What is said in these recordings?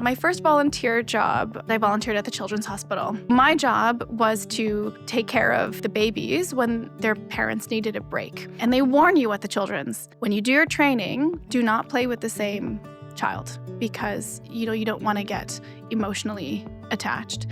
My first volunteer job, I volunteered at the Children's Hospital. My job was to take care of the babies when their parents needed a break. And they warn you at the Children's, when you do your training, do not play with the same child because, you don't want to get emotionally attached.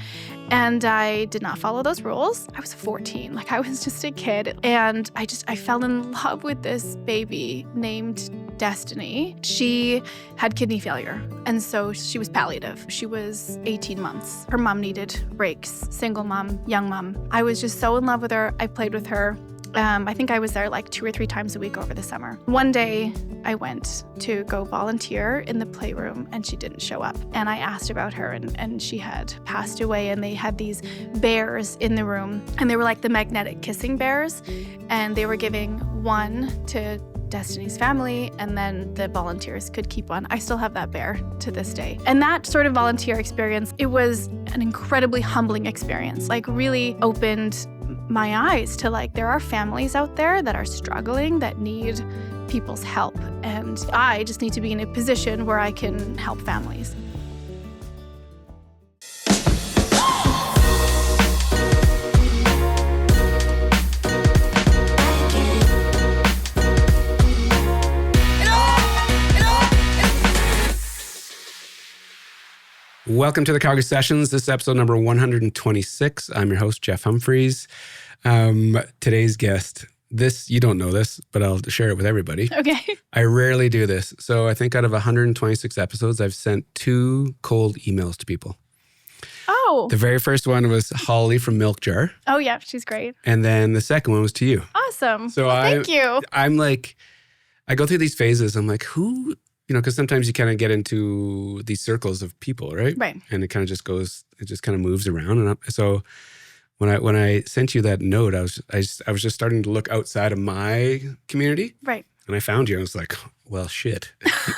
And I did not follow those rules. I was 14, I was just a kid. And I fell in love with this baby named Destiny. She had kidney failure, and so she was palliative. She was 18 months. Her mom needed breaks, single mom, young mom. I was just so in love with her. I played with her. I think I was there 2 or 3 times a week over the summer. One day, I went to go volunteer in the playroom, and she didn't show up. And I asked about her, and she had passed away, and they had these bears in the room, and they were like the magnetic kissing bears, and they were giving one to Destiny's family, and then the volunteers could keep one. I still have that bear to this day. And that sort of volunteer experience, it was an incredibly humbling experience, really opened my eyes to there are families out there that are struggling, that need people's help. And I just need to be in a position where I can help families. Welcome to the Calgary Sessions. This is episode number 126. I'm your host, Jeff Humphreys. Today's guest, you don't know this, but I'll share it with everybody. Okay. I rarely do this. So I think out of 126 episodes, I've sent 2 cold emails to people. Oh. The very first one was Holly from Milk Jar. Oh, yeah. She's great. And then the second one was to you. Awesome. So thank you. I go through these phases. I'm like, who... because sometimes you kind of get into these circles of people, right? Right. And it kind of just goes, it just kind of moves around. And so when I sent you that note, I was just starting to look outside of my community. Right. And I found you. And I was like, well, shit.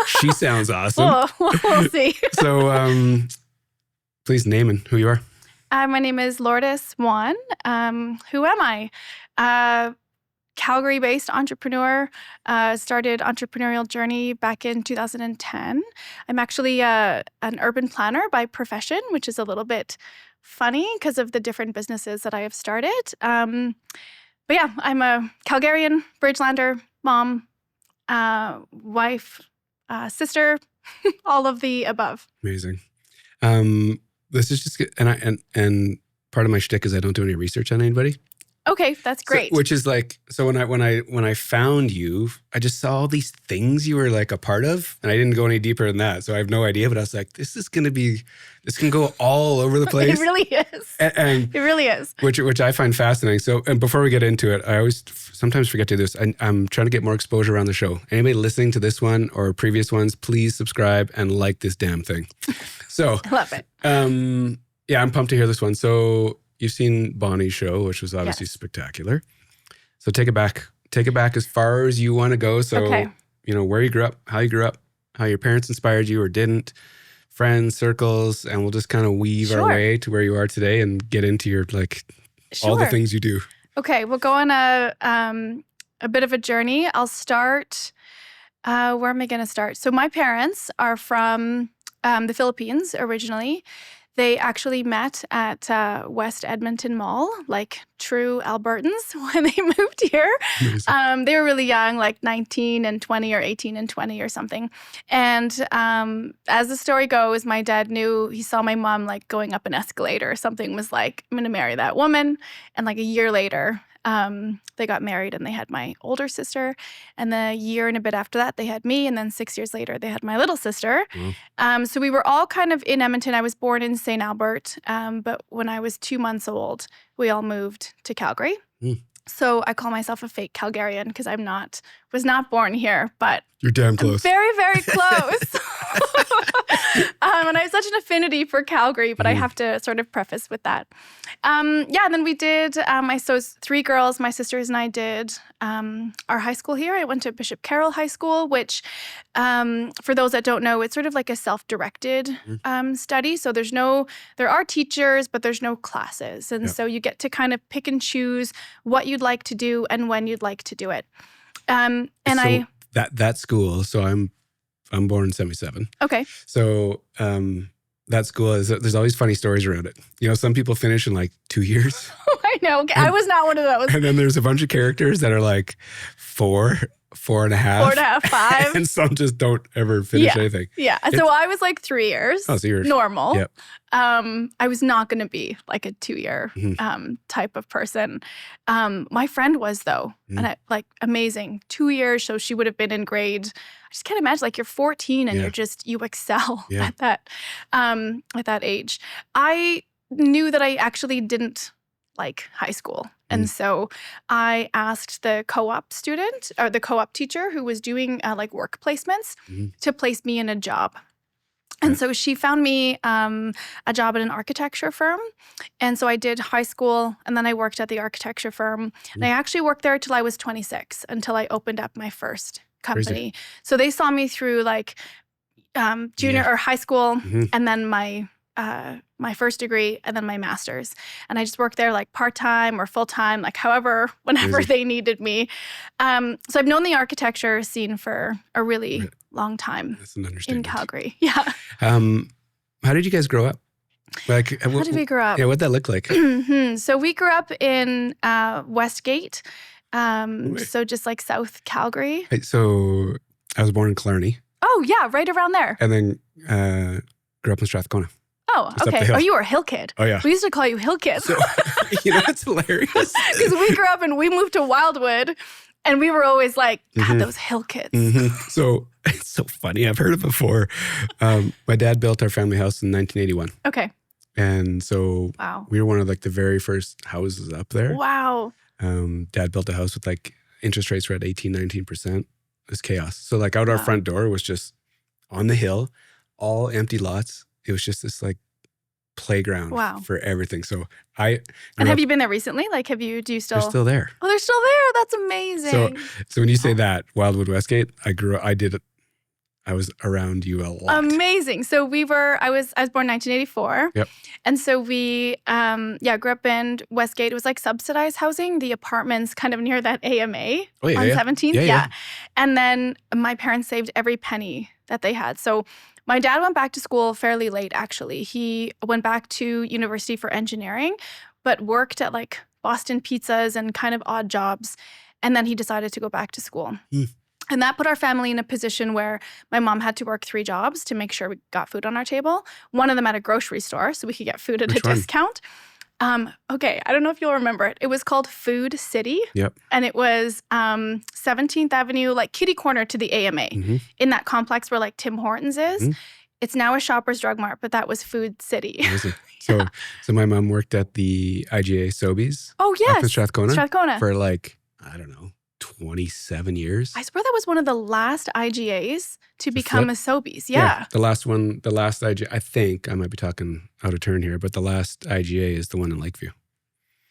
She sounds awesome. We'll see. So please name and who you are. My name is Lourdes Juan. Who am I? Calgary-based entrepreneur, started entrepreneurial journey back in 2010. I'm actually an urban planner by profession, which is a little bit funny because of the different businesses that I have started. But yeah, I'm a Calgarian, Bridgelander, mom, wife, sister, all of the above. Amazing. This is just, and part of my shtick is I don't do any research on anybody. Okay, that's great. So, which is when I found you, I just saw all these things you were a part of, and I didn't go any deeper than that. So I have no idea, but I was like, this can go all over the place. It really is. And it really is. Which I find fascinating. So, and before we get into it, I always sometimes forget to do this. I'm trying to get more exposure around the show. Anybody listening to this one or previous ones, please subscribe and like this damn thing. So I love it. Yeah, I'm pumped to hear this one. So you've seen Bonnie's show, which was obviously Yes. spectacular. So take it back as far as you want to go. So, Okay. Where you grew up, how your parents inspired you or didn't, friends, circles, and we'll just kind of weave our Sure. way to where you are today and get into your, all the Sure. things you do. Okay, we'll go on a bit of a journey. I'll start, where am I going to start? So my parents are from the Philippines originally. They actually met at West Edmonton Mall, like true Albertans, when they moved here. They were really young, 19 and 20 or 18 and 20 or something. And as the story goes, my dad knew, he saw my mom going up an escalator or something, was like, I'm going to marry that woman. And a year later, they got married and they had my older sister. And then a year and a bit after that, they had me. And then 6 years later, they had my little sister. So we were all kind of in Edmonton. I was born in St. Albert. But when I was 2 months old, we all moved to Calgary. So I call myself a fake Calgarian because was not born here, but You're damn close. I'm very, very close. And I have such an affinity for Calgary, but I have to sort of preface with that. And then we did, so 3 girls, my sisters and I did our high school here. I went to Bishop Carroll High School, which for those that don't know, it's sort of like a self-directed study. So there are teachers, but there's no classes. And so you get to kind of pick and choose what you'd like to do and when you'd like to do it. That school, so I'm born in 77. Okay. So that school is there's always funny stories around it. You know, some people finish in like 2 years. I know. Okay. I was not one of those. And then there's a bunch of characters that are like 4, 4.5. 4.5, 5. And some just don't ever finish anything. Yeah. So I was like 3 years. Oh, so you're normal. Yep. I was not going to be like a 2-year type of person. My friend was though, and amazing. 2 years, so she would have been in grade. I just can't imagine. Like you're 14 and you excel at that age. I knew that I actually didn't like high school. And so I asked the co-op student or the co-op teacher who was doing like work placements to place me in a job. And so she found me a job at an architecture firm. And so I did high school and then I worked at the architecture firm. And I actually worked there till I was 26 until I opened up my first company. Crazy. So they saw me through like junior or high school and then my first degree and then my master's. And I just worked there like part-time or full-time, like whenever they needed me. So I've known the architecture scene for a really long time. That's an understatement. In Calgary. Yeah. How did you guys grow up? Like, how did we grow up? Yeah, what'd that look like? So we grew up in Westgate. So just like South Calgary. So I was born in Killarney. Oh, yeah, right around there. And then grew up in Strathcona. Oh, okay. Oh, you were a hill kid. Oh, yeah. We used to call you hill kids. So, you know, it's hilarious. Because we grew up and we moved to Wildwood, and we were always like, God, those hill kids. So it's so funny. I've heard it before. My dad built our family house in 1981. Okay. And so we were one of like the very first houses up there. Wow. Dad built a house with like interest rates were at 18, 19%. It was chaos. So like out our front door was just on the hill, all empty lots. It was just this like playground for everything. So And have you been there recently? Like, do you still? They're still there. Oh, they're still there. That's amazing. So when you say that, Wildwood Westgate, I was around you a lot. Amazing. So I was born 1984. Yep. And so we, grew up in Westgate. It was like subsidized housing, the apartments kind of near that AMA on 17th. Yeah. And then my parents saved every penny that they had. So my dad went back to school fairly late, actually. He went back to university for engineering, but worked at like Boston Pizzas and kind of odd jobs. And then he decided to go back to school. And that put our family in a position where my mom had to work 3 jobs to make sure we got food on our table. One of them at a grocery store so we could get food at a discount. Okay, I don't know if you'll remember it. It was called Food City. Yep. And it was 17th Avenue, like kitty corner to the AMA in that complex where like Tim Hortons is. It's now a Shoppers Drug Mart, but that was Food City. So my mom worked at the IGA Sobeys. Oh, yes. Up in Strathcona. For like, I don't know, 27 years. I swear that was one of the last IGAs to become a Sobeys. Yeah. The last IGA, I think, I might be talking out of turn here, but the last IGA is the one in Lakeview.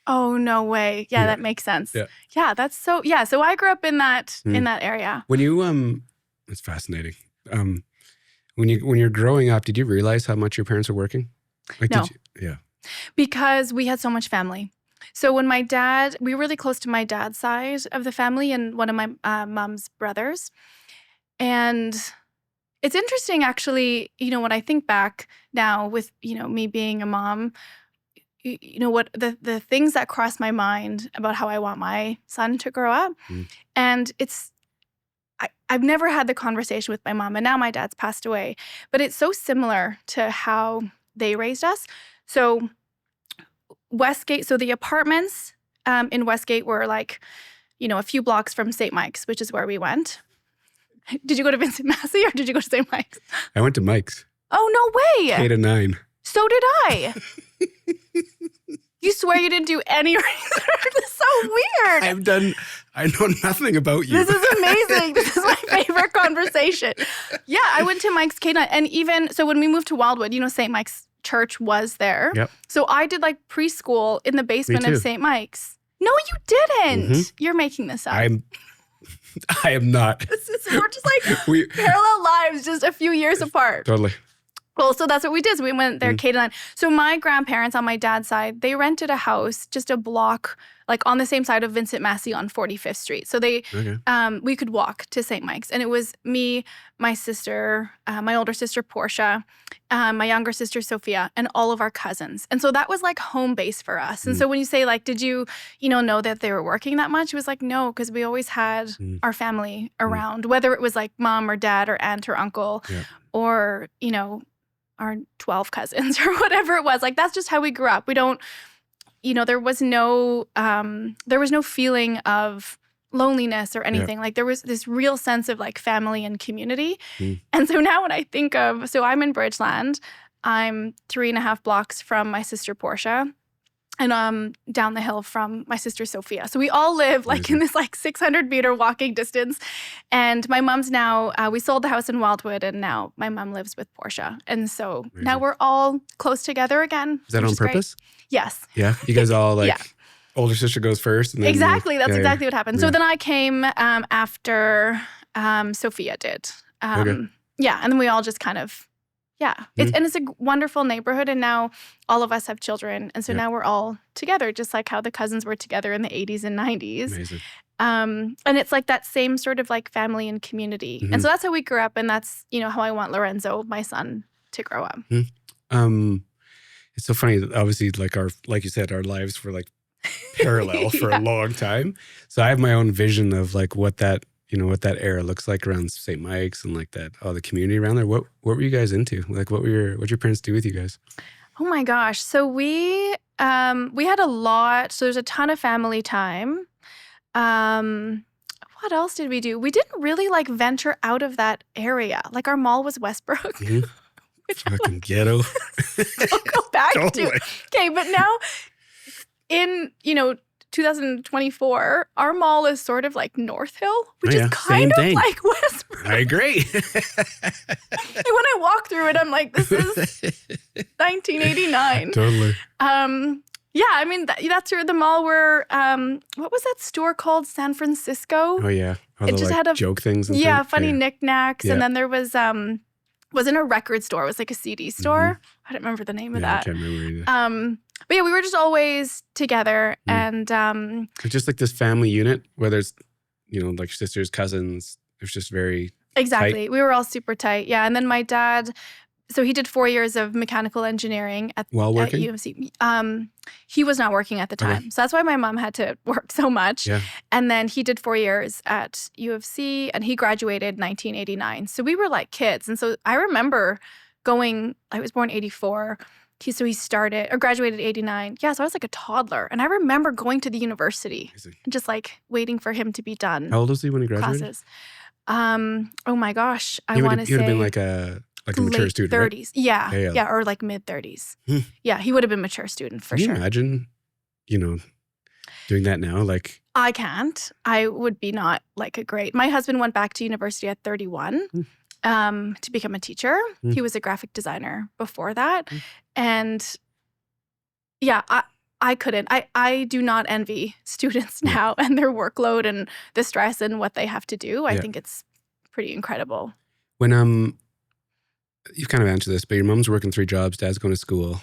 Oh, no way. Yeah, that makes sense. Yeah, that's so, so I grew up in that area. When you, it's fascinating. When you're growing up, did you realize how much your parents were working? Like, no. Yeah. Because we had so much family. So when we were really close to my dad's side of the family and one of my mom's brothers. And it's interesting, actually, when I think back now with, me being a mom, what the things that cross my mind about how I want my son to grow up. And I've never had the conversation with my mom, and now my dad's passed away. But it's so similar to how they raised us. So Westgate, so the apartments in Westgate were like, a few blocks from St. Mike's, which is where we went. Did you go to Vincent Massey or did you go to St. Mike's? I went to Mike's. Oh, no way. K to 9. So did I. You swear you didn't do any research? This is so weird. I know nothing about you. This is amazing. This is my favorite conversation. Yeah, I went to Mike's K9. And even, so when we moved to Wildwood, St. Mike's Church was there. Yep. So I did like preschool in the basement of St. Mike's. No, you didn't. You're making this up. I am not. We're just like parallel lives, just a few years apart. Totally. Well, so that's what we did. So we went there K to 9. So my grandparents on my dad's side, they rented a house just a block like on the same side of Vincent Massey on 45th Street. So we could walk to St. Mike's. And it was me, my sister, my older sister, Portia, my younger sister, Sophia, and all of our cousins. And so that was like home base for us. And so when you say like, did you know that they were working that much? It was like, no, because we always had our family around, whether it was like mom or dad or aunt or uncle or, our 12 cousins or whatever it was. Like, that's just how we grew up. We don't, there was no feeling of loneliness or anything. Like, there was this real sense of like family and community. And so now when I think of, so I'm in Bridgeland, I'm 3.5 blocks from my sister Portia, and down the hill from my sister Sophia. So we all live like in this like 600-meter walking distance. And my mom's now, we sold the house in Wildwood, and now my mom lives with Portia. And so now we're all close together again. Is that on purpose? Yes. Yeah? You guys all like, older sister goes first? And then exactly. That's exactly what happened. So then I came after Sophia did. Yeah. And then we all just kind of, it's a wonderful neighborhood, and now all of us have children, and so now we're all together, just like how the cousins were together in the 80s and 90s. Amazing. And it's like that same sort of like family and community, and so that's how we grew up, and that's how I want Lorenzo, my son, to grow up. It's so funny. Obviously, like you said, our lives were like parallel for a long time. So I have my own vision of like what that era looks like around St. Mike's and like that, the community around there. What were you guys into? Like, what'd your parents do with you guys? Oh my gosh. So we had a lot. So there's a ton of family time. What else did we do? We didn't really like venture out of that area. Like, our mall was Westbrook. Fucking ghetto. I'll go back Totally. to. Okay, but now in, 2024, our mall is sort of like North Hill, which is kind of like Westbrook. I agree. And when I walk through it, I'm like, this is 1989. Totally. Yeah, I mean, that's where the mall where, what was that store called? San Francisco? Oh, yeah. All it the, just like, had a joke things and yeah, things. funny knickknacks. Yeah. And then there was, wasn't a record store. It was like a CD store. I don't remember the name of that. I can't remember either. But yeah, we were just always together, and it's just like this family unit, whether it's like sisters, cousins. It's just very exactly. tight. We were all super tight. Yeah, and then my dad, so he did 4 years of mechanical engineering while working at UMC. He was not working at the time, so that's why my mom had to work so much. Yeah. And then he did 4 years at U of C, and he graduated 1989. So we were like kids, and so I remember going. I was born 84. He started or graduated 89. Yeah, so I was like a toddler. And I remember going to the university and just like waiting for him to be done. How old was he when he graduated? Classes. Oh my gosh. I want to say. He would have been like a mature student, 30s. Right? Yeah, or like mid 30s. Yeah, he would have been a mature student for sure. Can you imagine, doing that now? Like, I can't. I would be not like a great. My husband went back to university at 31. To become a teacher. He was a graphic designer before that. And yeah, I couldn't. I do not envy students now and their workload and the stress and what they have to do. I think it's pretty incredible. When you've kind of answered this, but your mom's working 3 jobs, dad's going to school.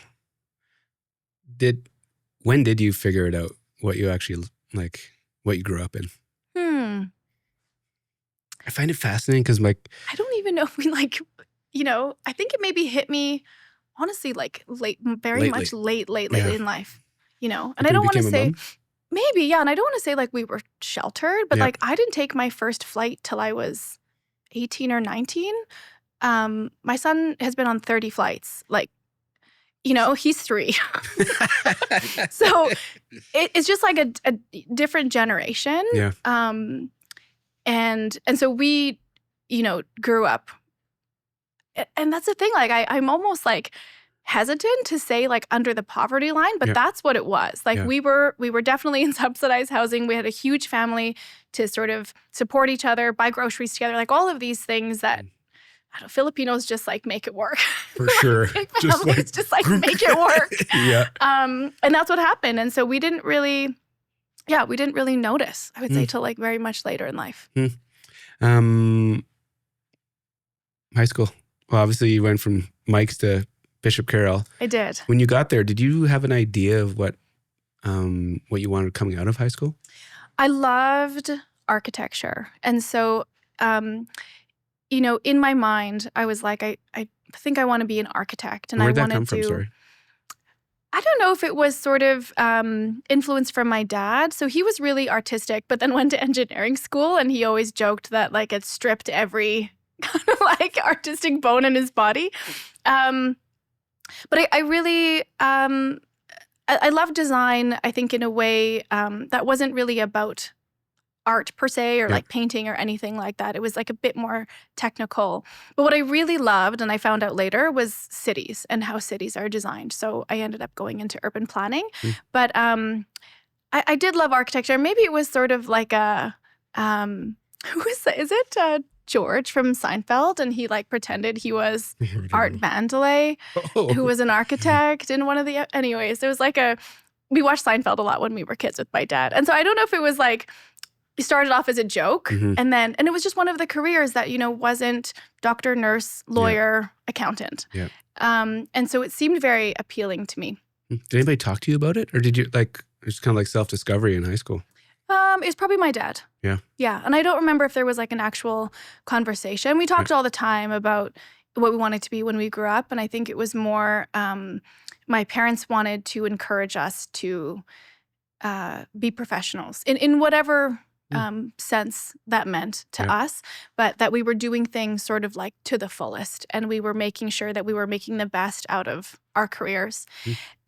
When did you figure it out what you actually like, what you grew up in? I find it fascinating because I don't even know if we I think it maybe hit me, honestly, like late, very much late in life, and I don't want to say, maybe, yeah, and I don't want to say like we were sheltered, but like I didn't take my first flight till I was 18 or 19. My son has been on 30 flights, like, he's 3. So it's just like a different generation. Yeah. And so we, grew up. And that's the thing. Like, I'm almost like hesitant to say like under the poverty line, but that's what it was. Like we were definitely in subsidized housing. We had a huge family to sort of support each other, buy groceries together, like all of these things that Filipinos just like make it work. For sure. just like make it work. Yeah. And that's what happened. And so we didn't really notice, I would say, till like very much later in life. High school. Well, obviously you went from Mike's to Bishop Carroll. I did. When you got there, did you have an idea of what what you wanted coming out of high school? I loved architecture. And so, in my mind, I was like, I think I want to be an architect. And Where'd I that wanted come from? to. Sorry. I don't know if it was sort of influenced from my dad. So he was really artistic, but then went to engineering school. And he always joked that like it stripped every kind of like artistic bone in his body. But I really, I love design, I think, in a way that wasn't really about art per se or like painting or anything like that. It was like a bit more technical. But what I really loved, and I found out later, was cities and how cities are designed. So I ended up going into urban planning. But I did love architecture. Maybe it was sort of like a, who is that? Is it George from Seinfeld? And he like pretended he was Art Vandelay, who was an architect in one of the, anyways, there was like we watched Seinfeld a lot when we were kids with my dad. And so I don't know if it was like, it started off as a joke and it was just one of the careers that, wasn't doctor, nurse, lawyer, accountant. Yeah. And so it seemed very appealing to me. Did anybody talk to you about it? Or did you it was kind of like self-discovery in high school? It was probably my dad. Yeah. Yeah. And I don't remember if there was like an actual conversation. We talked all the time about what we wanted to be when we grew up. And I think it was more my parents wanted to encourage us to be professionals in whatever sense that meant to us, but that we were doing things sort of like to the fullest, and we were making sure that we were making the best out of our careers.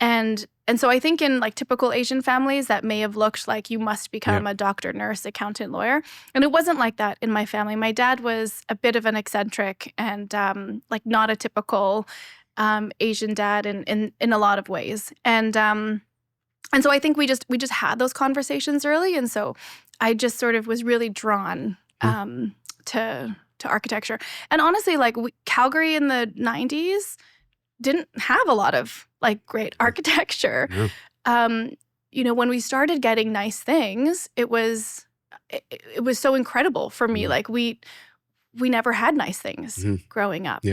And so I think in like typical Asian families that may have looked like you must become a doctor, nurse, accountant, lawyer. And it wasn't like that in my family. My dad was a bit of an eccentric and like not a typical Asian dad in a lot of ways. And so I think we just had those conversations early. And so I just sort of was really drawn to architecture. And honestly, like Calgary in the 90s didn't have a lot of like great architecture. When we started getting nice things, it was so incredible for me. Like we never had nice things growing up.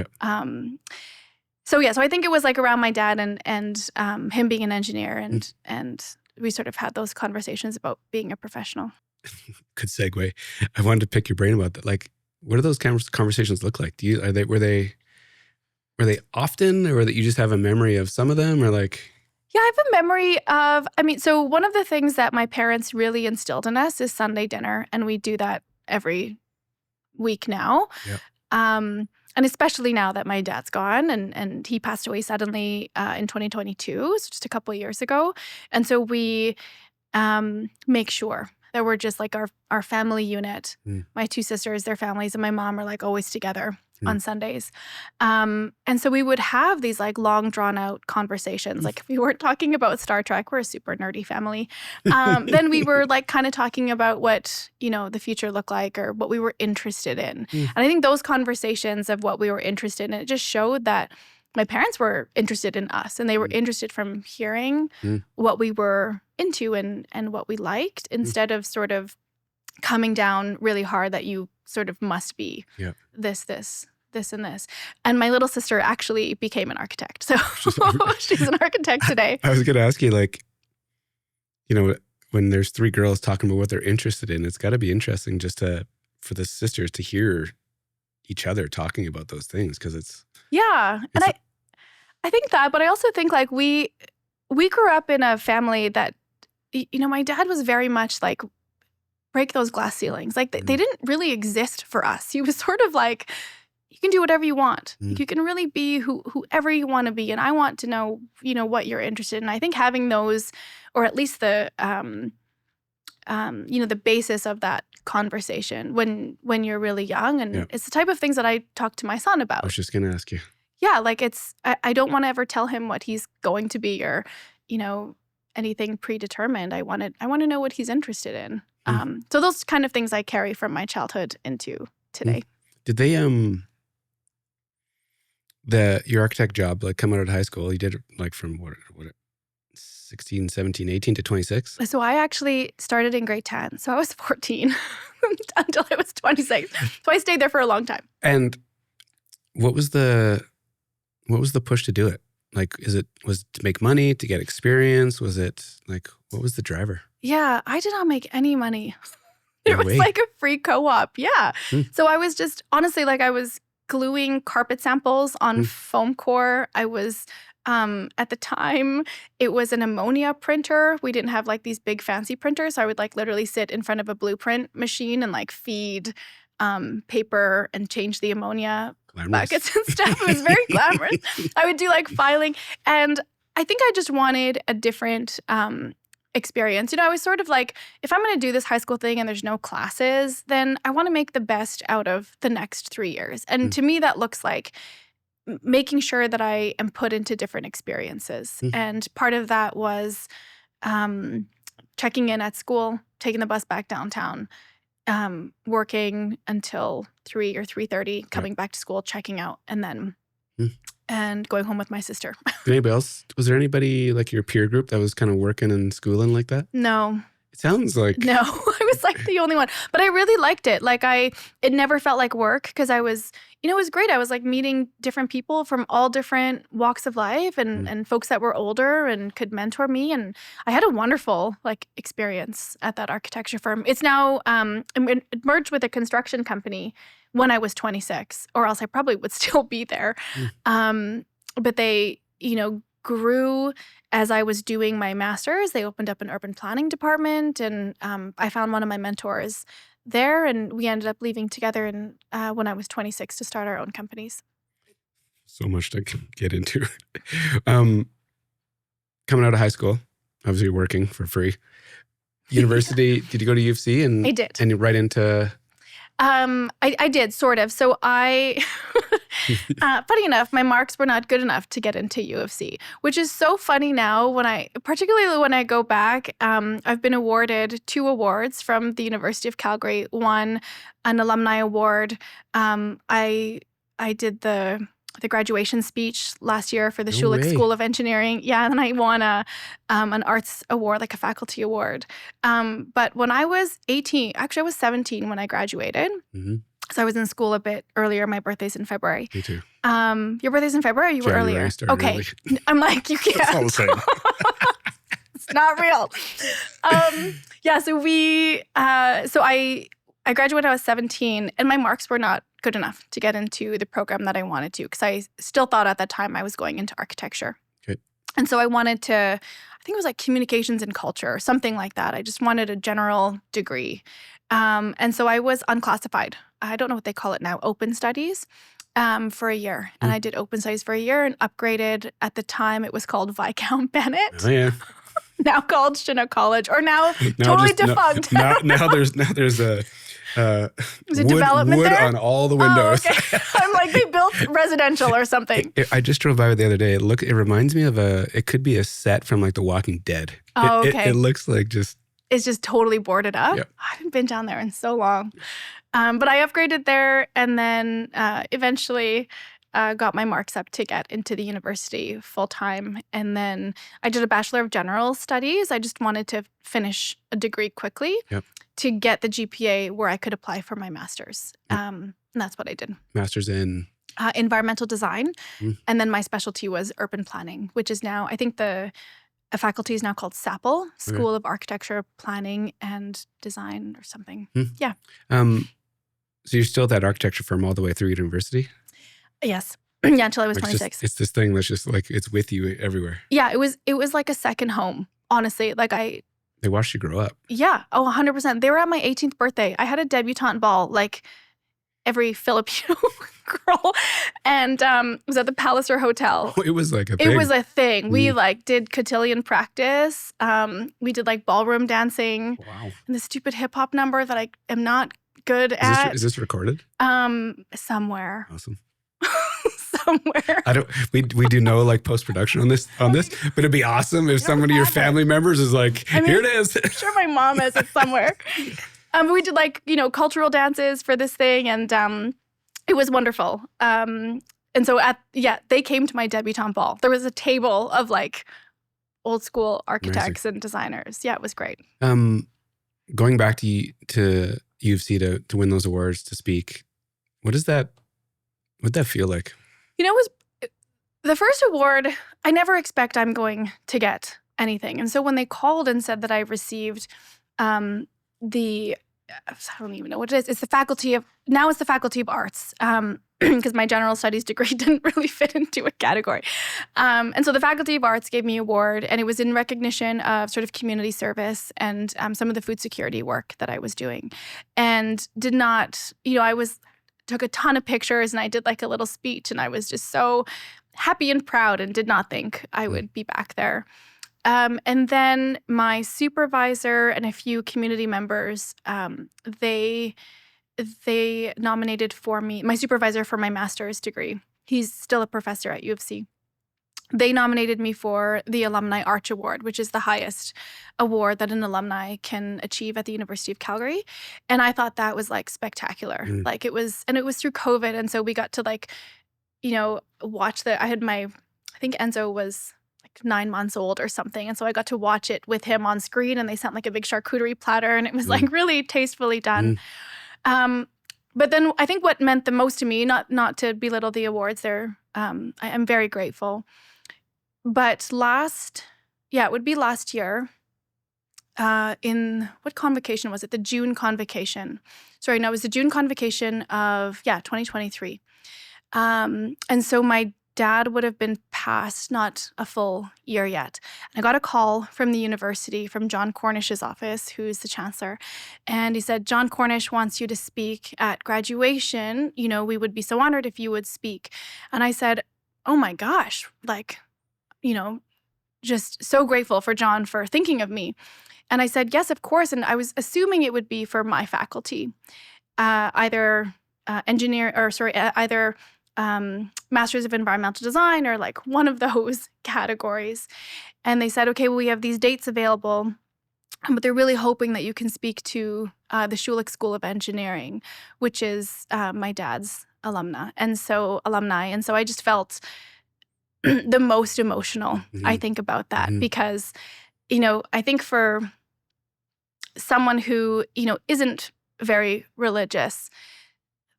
So I think it was like around my dad and him being an engineer and we sort of had those conversations about being a professional. Good segue. I wanted to pick your brain about that. Like, what do those conversations look like? Were they often, or that you just have a memory of some of them, or like? Yeah, I have a memory of. So one of the things that my parents really instilled in us is Sunday dinner, and we do that every week now. And especially now that my dad's gone and he passed away suddenly in 2022, so just a couple of years ago. And so we make sure that we're just like our family unit. My two sisters, their families, and my mom are like always together on Sundays. And so we would have these like long drawn out conversations. Like if we weren't talking about Star Trek, we're a super nerdy family. Then we were like kind of talking about what, the future looked like or what we were interested in. And I think those conversations of what we were interested in, it just showed that my parents were interested in us, and they were interested from hearing what we were into and what we liked, instead of sort of coming down really hard that you sort of must be this, and this. And my little sister actually became an architect. So she's an architect today. I was going to ask you, like, when there's three girls talking about what they're interested in, it's got to be interesting just for the sisters to hear each other talking about those things, because it's... Yeah. And I think that, but I also think like we grew up in a family that, my dad was very much like, break those glass ceilings. Like they didn't really exist for us. He was sort of like, you can do whatever you want. You can really be whoever you want to be. And I want to know, what you're interested in. I think having those, or at least the, the basis of that conversation when you're really young. And it's the type of things that I talk to my son about. I was just going to ask you. Yeah, like I don't want to ever tell him what he's going to be or, anything predetermined. I want to know what he's interested in. So those kind of things I carry from my childhood into today. Did they, your architect job, like come out of high school, you did it like from what 16, 17, 18 to 26? So I actually started in grade 10. So I was 14 until I was 26. So I stayed there for a long time. And what was the push to do it? like, was it to make money, to get experience? Was it like, what was the driver? Yeah, I did not make any money. It No was way. like a free co-op. Yeah. Hmm. So I was just, honestly, like I was gluing carpet samples on foam core. I was, at the time, it was an ammonia printer. We didn't have like these big fancy printers. So I would like literally sit in front of a blueprint machine and like feed paper and change the ammonia Glamorous. buckets and stuff. It was very glamorous. I would do like filing. And I think I just wanted a different experience. I was sort of like, if I'm going to do this high school thing and there's no classes, then I want to make the best out of the next 3 years. And to me, that looks like making sure that I am put into different experiences. And part of that was checking in at school, taking the bus back downtown, working until 3 or 3:30, coming back to school, checking out, and then and going home with my sister. Anybody else? Was there anybody like your peer group that was kind of working and schooling like that? No. It sounds like... No, I was like the only one. But I really liked it. Like it never felt like work because I was, it was great. I was like meeting different people from all different walks of life and folks that were older and could mentor me. And I had a wonderful like experience at that architecture firm. It's now it merged with a construction company when I was 26, or else I probably would still be there. But they, grew as I was doing my master's. They opened up an urban planning department, and I found one of my mentors there, and we ended up leaving together when I was 26 to start our own companies. So much to get into. Coming out of high school, obviously working for free. University, did you go to U of C? And I did. And you right into... I did, sort of. So funny enough, my marks were not good enough to get into U of C, which is so funny now particularly when I go back. I've been awarded 2 awards from the University of Calgary, one an alumni award. I did the graduation speech last year for the Schulich School of Engineering. Yeah, and then I won an arts award, like a faculty award. But when I was 18, actually I was 17 when I graduated. So I was in school a bit earlier. My birthday's in February. Me too. Your birthday's in February? You were earlier. Okay. Early. I'm like, you can't. That's all the same. It's not real. Yeah, so I graduated when I was 17, and my marks were not good enough to get into the program that I wanted to, because I still thought at that time I was going into architecture. Okay. And so I wanted to, I think it was like communications and culture or something like that. I just wanted a general degree. And so I was unclassified. I don't know what they call it now, open studies, for a year. And I did open studies for a year and upgraded. At the time, it was called Viscount Bennett. Oh, yeah. Now called Chinook College, or now totally defunct. Now there's a development wood there? on all the windows. Oh, okay. I'm like, they built residential or something. I just drove by it the other day. It reminds me of it could be a set from like The Walking Dead. Oh, okay. It looks like just... It's just totally boarded up. Yep. I haven't been down there in so long. But I upgraded there, and then eventually got my marks up to get into the university full-time. And then I did a Bachelor of General Studies. I just wanted to finish a degree quickly to get the GPA where I could apply for my master's. And that's what I did. Master's in? Environmental design. And then my specialty was urban planning, which is now, I think a faculty is now called SAPL, School of Architecture, Planning, and Design or something. Yeah. So you're still at that architecture firm all the way through university? Yes. Yeah, until I was Like 26. It's this thing that's just like, it's with you everywhere. Yeah, it was like a second home, honestly. Like They watched you grow up. Yeah. Oh, 100%. They were at my 18th birthday. I had a debutante ball, like every Filipino girl. And it was at the Palliser Hotel. Oh, it was like a thing. It was a thing. We like did cotillion practice. We did like ballroom dancing. Wow. And the stupid hip hop number that I am not good at. Is this recorded? Somewhere. Awesome. Somewhere. We do no like post-production on this, but it'd be awesome if somebody of your family members is like, here it is. I'm sure my mom has it somewhere. We did like, cultural dances for this thing, and it was wonderful. And so they came to my debutante ball. There was a table of like old school architects and designers. Yeah, it was great. Going back to U of C to win those awards, to speak, what'd that feel like? The first award, I never expect I'm going to get anything. And so when they called and said that I received I don't even know what it is. It's the Faculty of Arts, because my general studies degree didn't really fit into a category. And so the Faculty of Arts gave me an award, and it was in recognition of sort of community service and some of the food security work that I was doing. And did not, took a ton of pictures, and I did like a little speech, and I was just so happy and proud and did not think I would be back there. And then my supervisor and a few community members, they nominated for me, my supervisor for my master's degree. He's still a professor at U of C. They nominated me for the Alumni Arch Award, which is the highest award that an alumni can achieve at the University of Calgary. And I thought that was like spectacular. Like it was through COVID. And so we got to watch I think Enzo was 9 months old or something. And so I got to watch it with him on screen, and they sent like a big charcuterie platter, and it was like really tastefully done. But then I think what meant the most to me, not to belittle the awards there, I am very grateful. But it would be last year, in what convocation was it? The June convocation. Sorry, no, it was the June convocation of, 2023. And so my dad would have been passed, not a full year yet. And I got a call from the university, from John Cornish's office, who's the chancellor. And he said, John Cornish wants you to speak at graduation. We would be so honored if you would speak. And I said, oh my gosh, just so grateful for John for thinking of me. And I said, yes, of course. And I was assuming it would be for my faculty, either Masters of Environmental Design or like one of those categories. And they said, okay, well, we have these dates available, but they're really hoping that you can speak to the Schulich School of Engineering, which is my dad's alumni. And so I just felt the most emotional, I think, about that, because, I think for someone who, isn't very religious,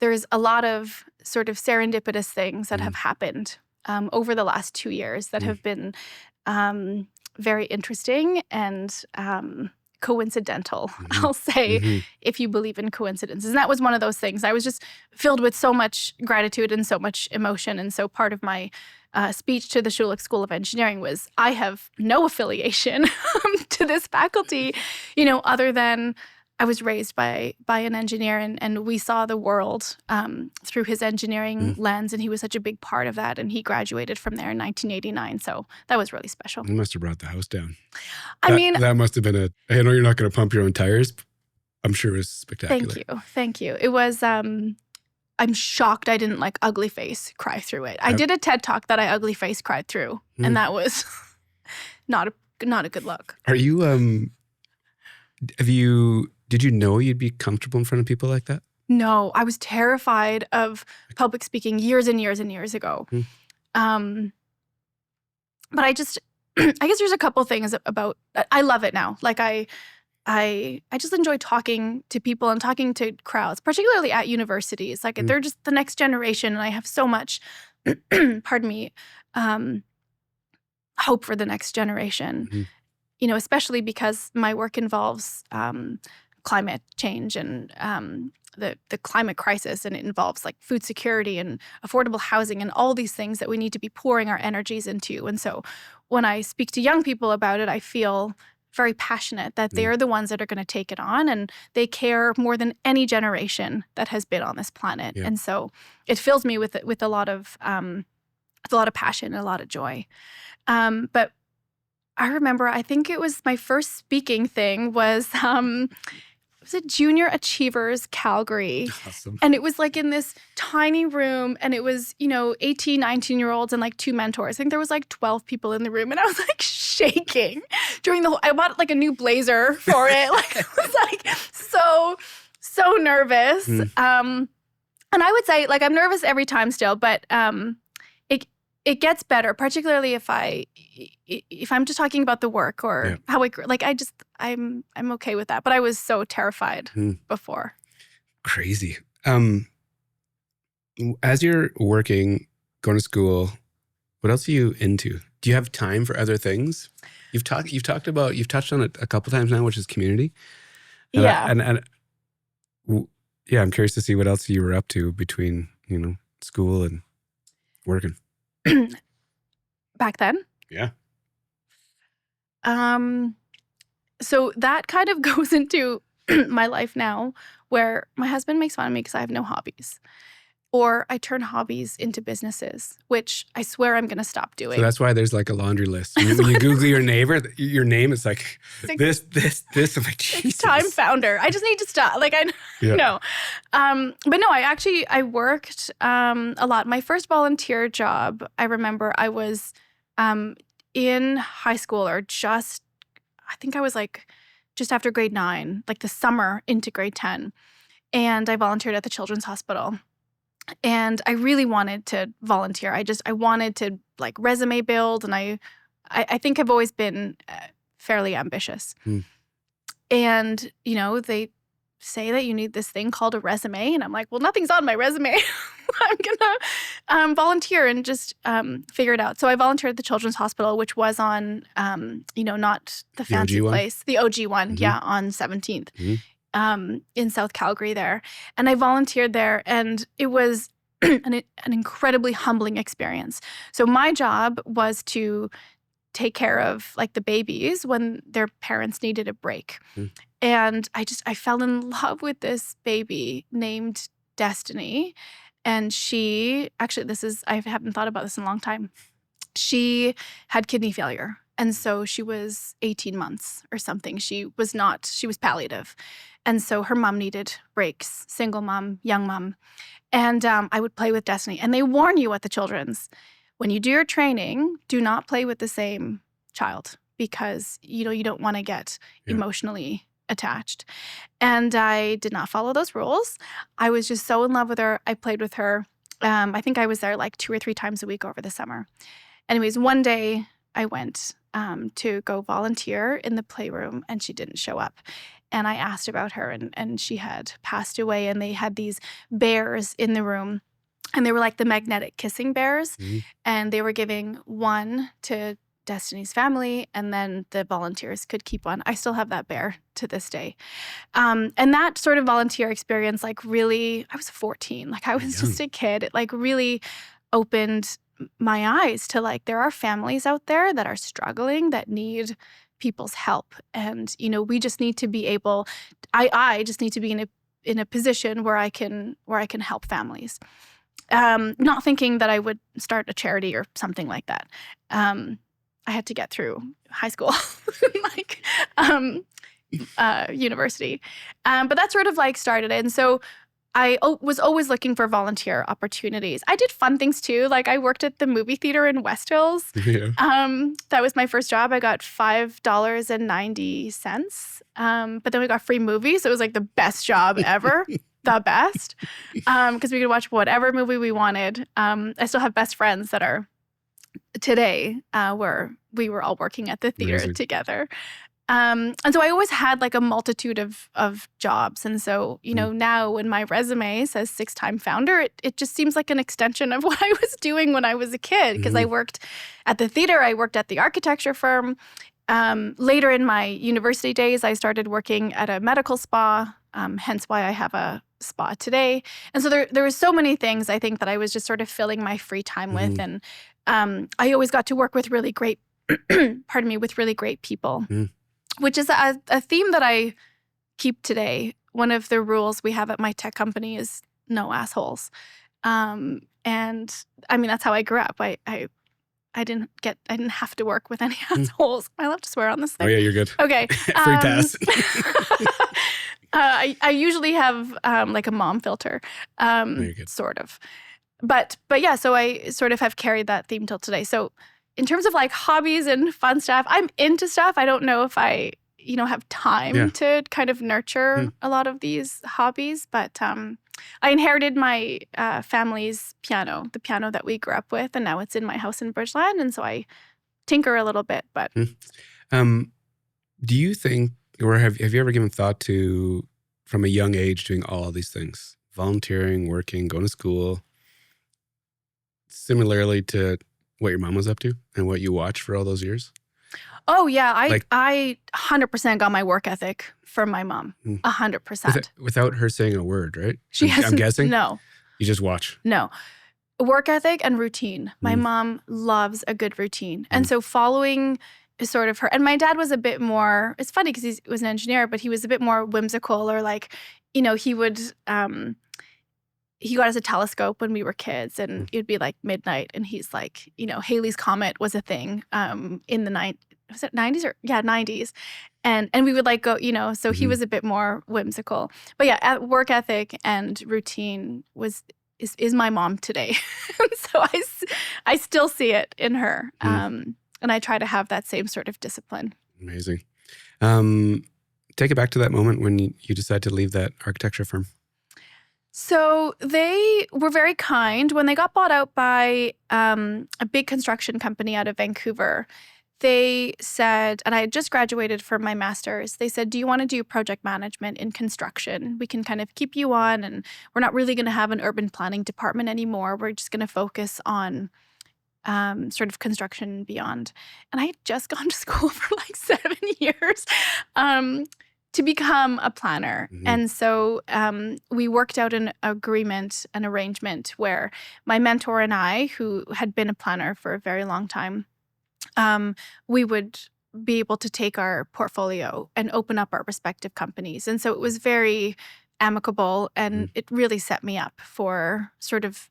there's a lot of sort of serendipitous things that have happened over the last 2 years that have been very interesting and coincidental, I'll say, if you believe in coincidences. And that was one of those things. I was just filled with so much gratitude and so much emotion. And so part of my speech to the Schulich School of Engineering was, I have no affiliation to this faculty, other than I was raised by an engineer, and we saw the world through his engineering lens, and he was such a big part of that. And he graduated from there in 1989, so that was really special. You must have brought the house down. That must have been I know you're not going to pump your own tires. I'm sure it was spectacular. Thank you. It was. I'm shocked I didn't ugly face cry through it. I did a TED Talk that I ugly face cried through, and that was not a good look. Are you? Did you know you'd be comfortable in front of people like that? No, I was terrified of public speaking years and years and years ago. But I guess there's a couple things about, I love it now. I just enjoy talking to people and talking to crowds, particularly at universities. They're just the next generation, and I have so much, pardon me, hope for the next generation. Especially because my work involves climate change and the climate crisis, and it involves food security and affordable housing and all these things that we need to be pouring our energies into. And so when I speak to young people about it, I feel very passionate that they're the ones that are going to take it on, and they care more than any generation that has been on this planet. And so it fills me with a lot of passion and a lot of joy. But I remember, I think it was my first speaking thing was it Junior Achievers Calgary. Awesome. And it was in this tiny room, and it was, 18, 19-year-olds and 2 mentors. I think there was 12 people in the room, and I was shaking during the whole, I bought a new blazer for it. I was so nervous. And I would say I'm nervous every time still, but it gets better, particularly if I'm just talking about the work or how I grew. I'm okay with that. But I was so terrified before. Crazy. As you're working, going to school, What else are you into? Do you have time for other things? You've touched on it a couple times now, which is community. And Yeah. I'm curious to see what else you were up to between, school and working. Back then? Yeah. So that kind of goes into my life now, where my husband makes fun of me because I have no hobbies. Or I turn hobbies into businesses, which I swear I'm going to stop doing. So that's why there's like a laundry list. When you Google your name, it's like this. I'm like, Jesus. Time founder. I just need to stop. Like no. But no, I worked a lot. My first volunteer job, I remember I was in high school I think I was like just after grade 9, like the summer into grade 10. And I volunteered at the Children's Hospital. And I really wanted to volunteer. I wanted to like resume build. And I think I've always been fairly ambitious. And, they say that you need this thing called a resume. And I'm like, well, nothing's on my resume. I'm going to volunteer and just figure it out. So I volunteered at the Children's Hospital, which was on, not the fancy place. The OG one, on 17th. In South Calgary there. And I volunteered there, and it was an incredibly humbling experience. So my job was to take care of like the babies when their parents needed a break. And I fell in love with this baby named Destiny. And I haven't thought about this in a long time. She had kidney failure. And so she was 18 months or something. She was palliative. And so her mom needed breaks, single mom, young mom. And I would play with Destiny. And they warn you at the Children's, when you do your training, do not play with the same child because, you don't want to get emotionally attached. And I did not follow those rules. I was just so in love with her. I played with her. I think I was there like 2 or 3 times a week over the summer. Anyways, one day I went to go volunteer in the playroom, and she didn't show up. And I asked about her, and she had passed away, and they had these bears in the room, and they were like the magnetic kissing bears, and they were giving one to Destiny's family, and then the volunteers could keep one. I still have that bear to this day. And that sort of volunteer experience, like really, I was 14, like I was just a kid. It like really opened my eyes to like, there are families out there that are struggling, that need people's help. And, we just need to be able, I just need to be in a position where I can help families. Not thinking that I would start a charity or something like that. I had to get through high school, university. But that sort of like started it. And so I was always looking for volunteer opportunities. I did fun things too. Like I worked at the movie theater in West Hills. Yeah. That was my first job. I got $5.90. But then we got free movies. So it was like the best job ever. The best. Because we could watch whatever movie we wanted. I still have best friends that are today where we were all working at the theater together. And so I always had like a multitude of jobs. And so, now when my resume says 6-time founder, it just seems like an extension of what I was doing when I was a kid. Because I worked at the theater, I worked at the architecture firm. Later in my university days, I started working at a medical spa, hence why I have a spa today. And so there were so many things I think that I was just sort of filling my free time with. And I always got to work with really great, with really great people. Which is a theme that I keep today. One of the rules we have at my tech company is no assholes. And I mean, that's how I grew up. I didn't have to work with any assholes. Am I allowed to swear on this thing? Oh yeah, you're good. Okay. Free pass. I usually have like a mom filter, sort of. But yeah, so I sort of have carried that theme till today. So in terms of like hobbies and fun stuff, I'm into stuff. I don't know if I, have time to kind of nurture a lot of these hobbies. But I inherited my family's piano, the piano that we grew up with, and now it's in my house in Bridgeland. And so I tinker a little bit. But do you think, or have you ever given thought to, from a young age, doing all of these things? Volunteering, working, going to school, similarly to what your mom was up to and what you watched for all those years? Oh, yeah. Like- I 100% got my work ethic from my mom. 100%. Without her saying a word, right? She I'm hasn't. guessing? No. You just watch. No. Work ethic and routine. My mom loves a good routine. And so following is sort of her. And my dad was a bit more, it's funny because he was an engineer, but he was a bit more whimsical, or like, he would, he got us a telescope when we were kids, and it'd be like midnight. And he's like, Halley's Comet was a thing in the 90s or 90s. And we would like go, so he was a bit more whimsical. But yeah, work ethic and routine is my mom today. So I still see it in her. And I try to have that same sort of discipline. Amazing. Take it back to that moment when you decided to leave that architecture firm. So they were very kind. When they got bought out by a big construction company out of Vancouver, they said, and I had just graduated from my master's, they said, do you want to do project management in construction? We can kind of keep you on, and we're not really going to have an urban planning department anymore. We're just going to focus on sort of construction and beyond. And I had just gone to school for like 7 years to become a planner. And so we worked out an arrangement where my mentor and I, who had been a planner for a very long time, we would be able to take our portfolio and open up our respective companies. And so it was very amicable, and it really set me up for sort of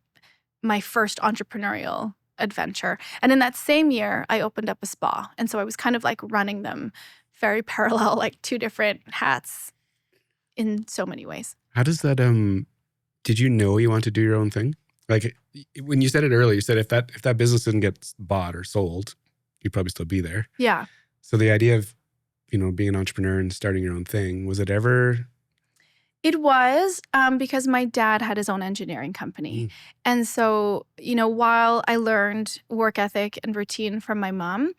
my first entrepreneurial adventure. And in that same year, I opened up a spa. And so I was kind of like running them very parallel, like two different hats in so many ways. How does that, did you know you want to do your own thing? Like when you said it earlier, you said if that business didn't get bought or sold, you'd probably still be there. Yeah. So the idea of, being an entrepreneur and starting your own thing, was it ever? It was because my dad had his own engineering company. And so, while I learned work ethic and routine from my mom,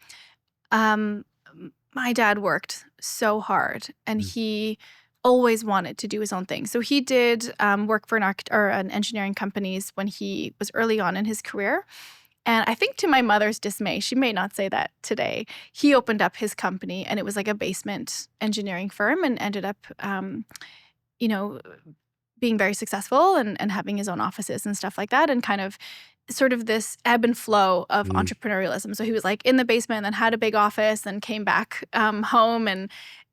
my dad worked so hard, and he always wanted to do his own thing. So he did work for an engineering companies when he was early on in his career. And I think to my mother's dismay, she may not say that today, he opened up his company, and it was like a basement engineering firm, and ended up, being very successful and having his own offices and stuff like that, and kind of sort of this ebb and flow of entrepreneurialism. So he was like in the basement and then had a big office and came back home,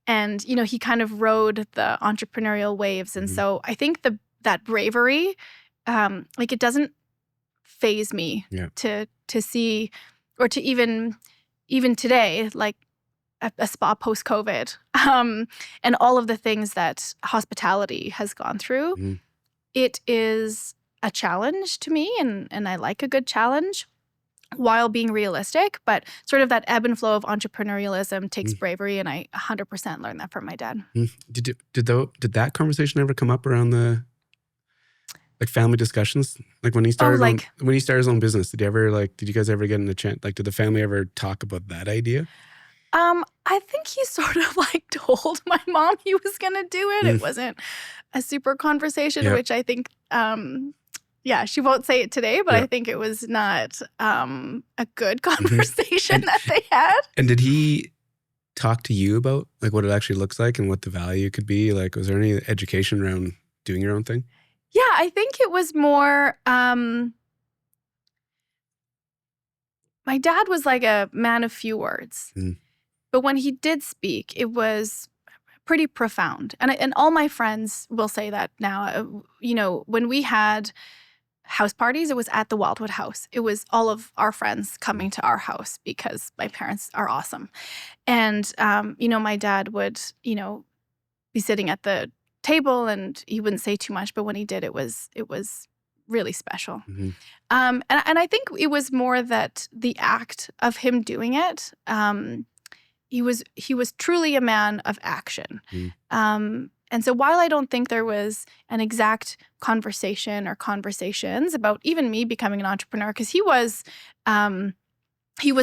and he kind of rode the entrepreneurial waves. And so I think that bravery, it doesn't faze me to see, or to even today, like a spa post-COVID, and all of the things that hospitality has gone through. It is a challenge to me, and I like a good challenge while being realistic, but sort of that ebb and flow of entrepreneurialism takes bravery, and I 100% learned that from my dad. Did that conversation ever come up around the family discussions? Like when he started when he started his own business, did you guys ever get in a chance? Like, did the family ever talk about that idea? I think he sort of told my mom he was going to do it. It wasn't a super conversation, which I think, she won't say it today, but I think it was not a good conversation that they had. And did he talk to you about what it actually looks like and what the value could be? Like, was there any education around doing your own thing? Yeah, I think it was more, my dad was like a man of few words. But when he did speak, it was pretty profound. And all my friends will say that now. When we had house parties, it was at the Wildwood House. It was all of our friends coming to our house because my parents are awesome. And, my dad would, be sitting at the table, and he wouldn't say too much. But when he did, it was really special. And I think it was more that the act of him doing it, he was truly a man of action. And so while I don't think there was an exact conversation or conversations about even me becoming an entrepreneur, because he was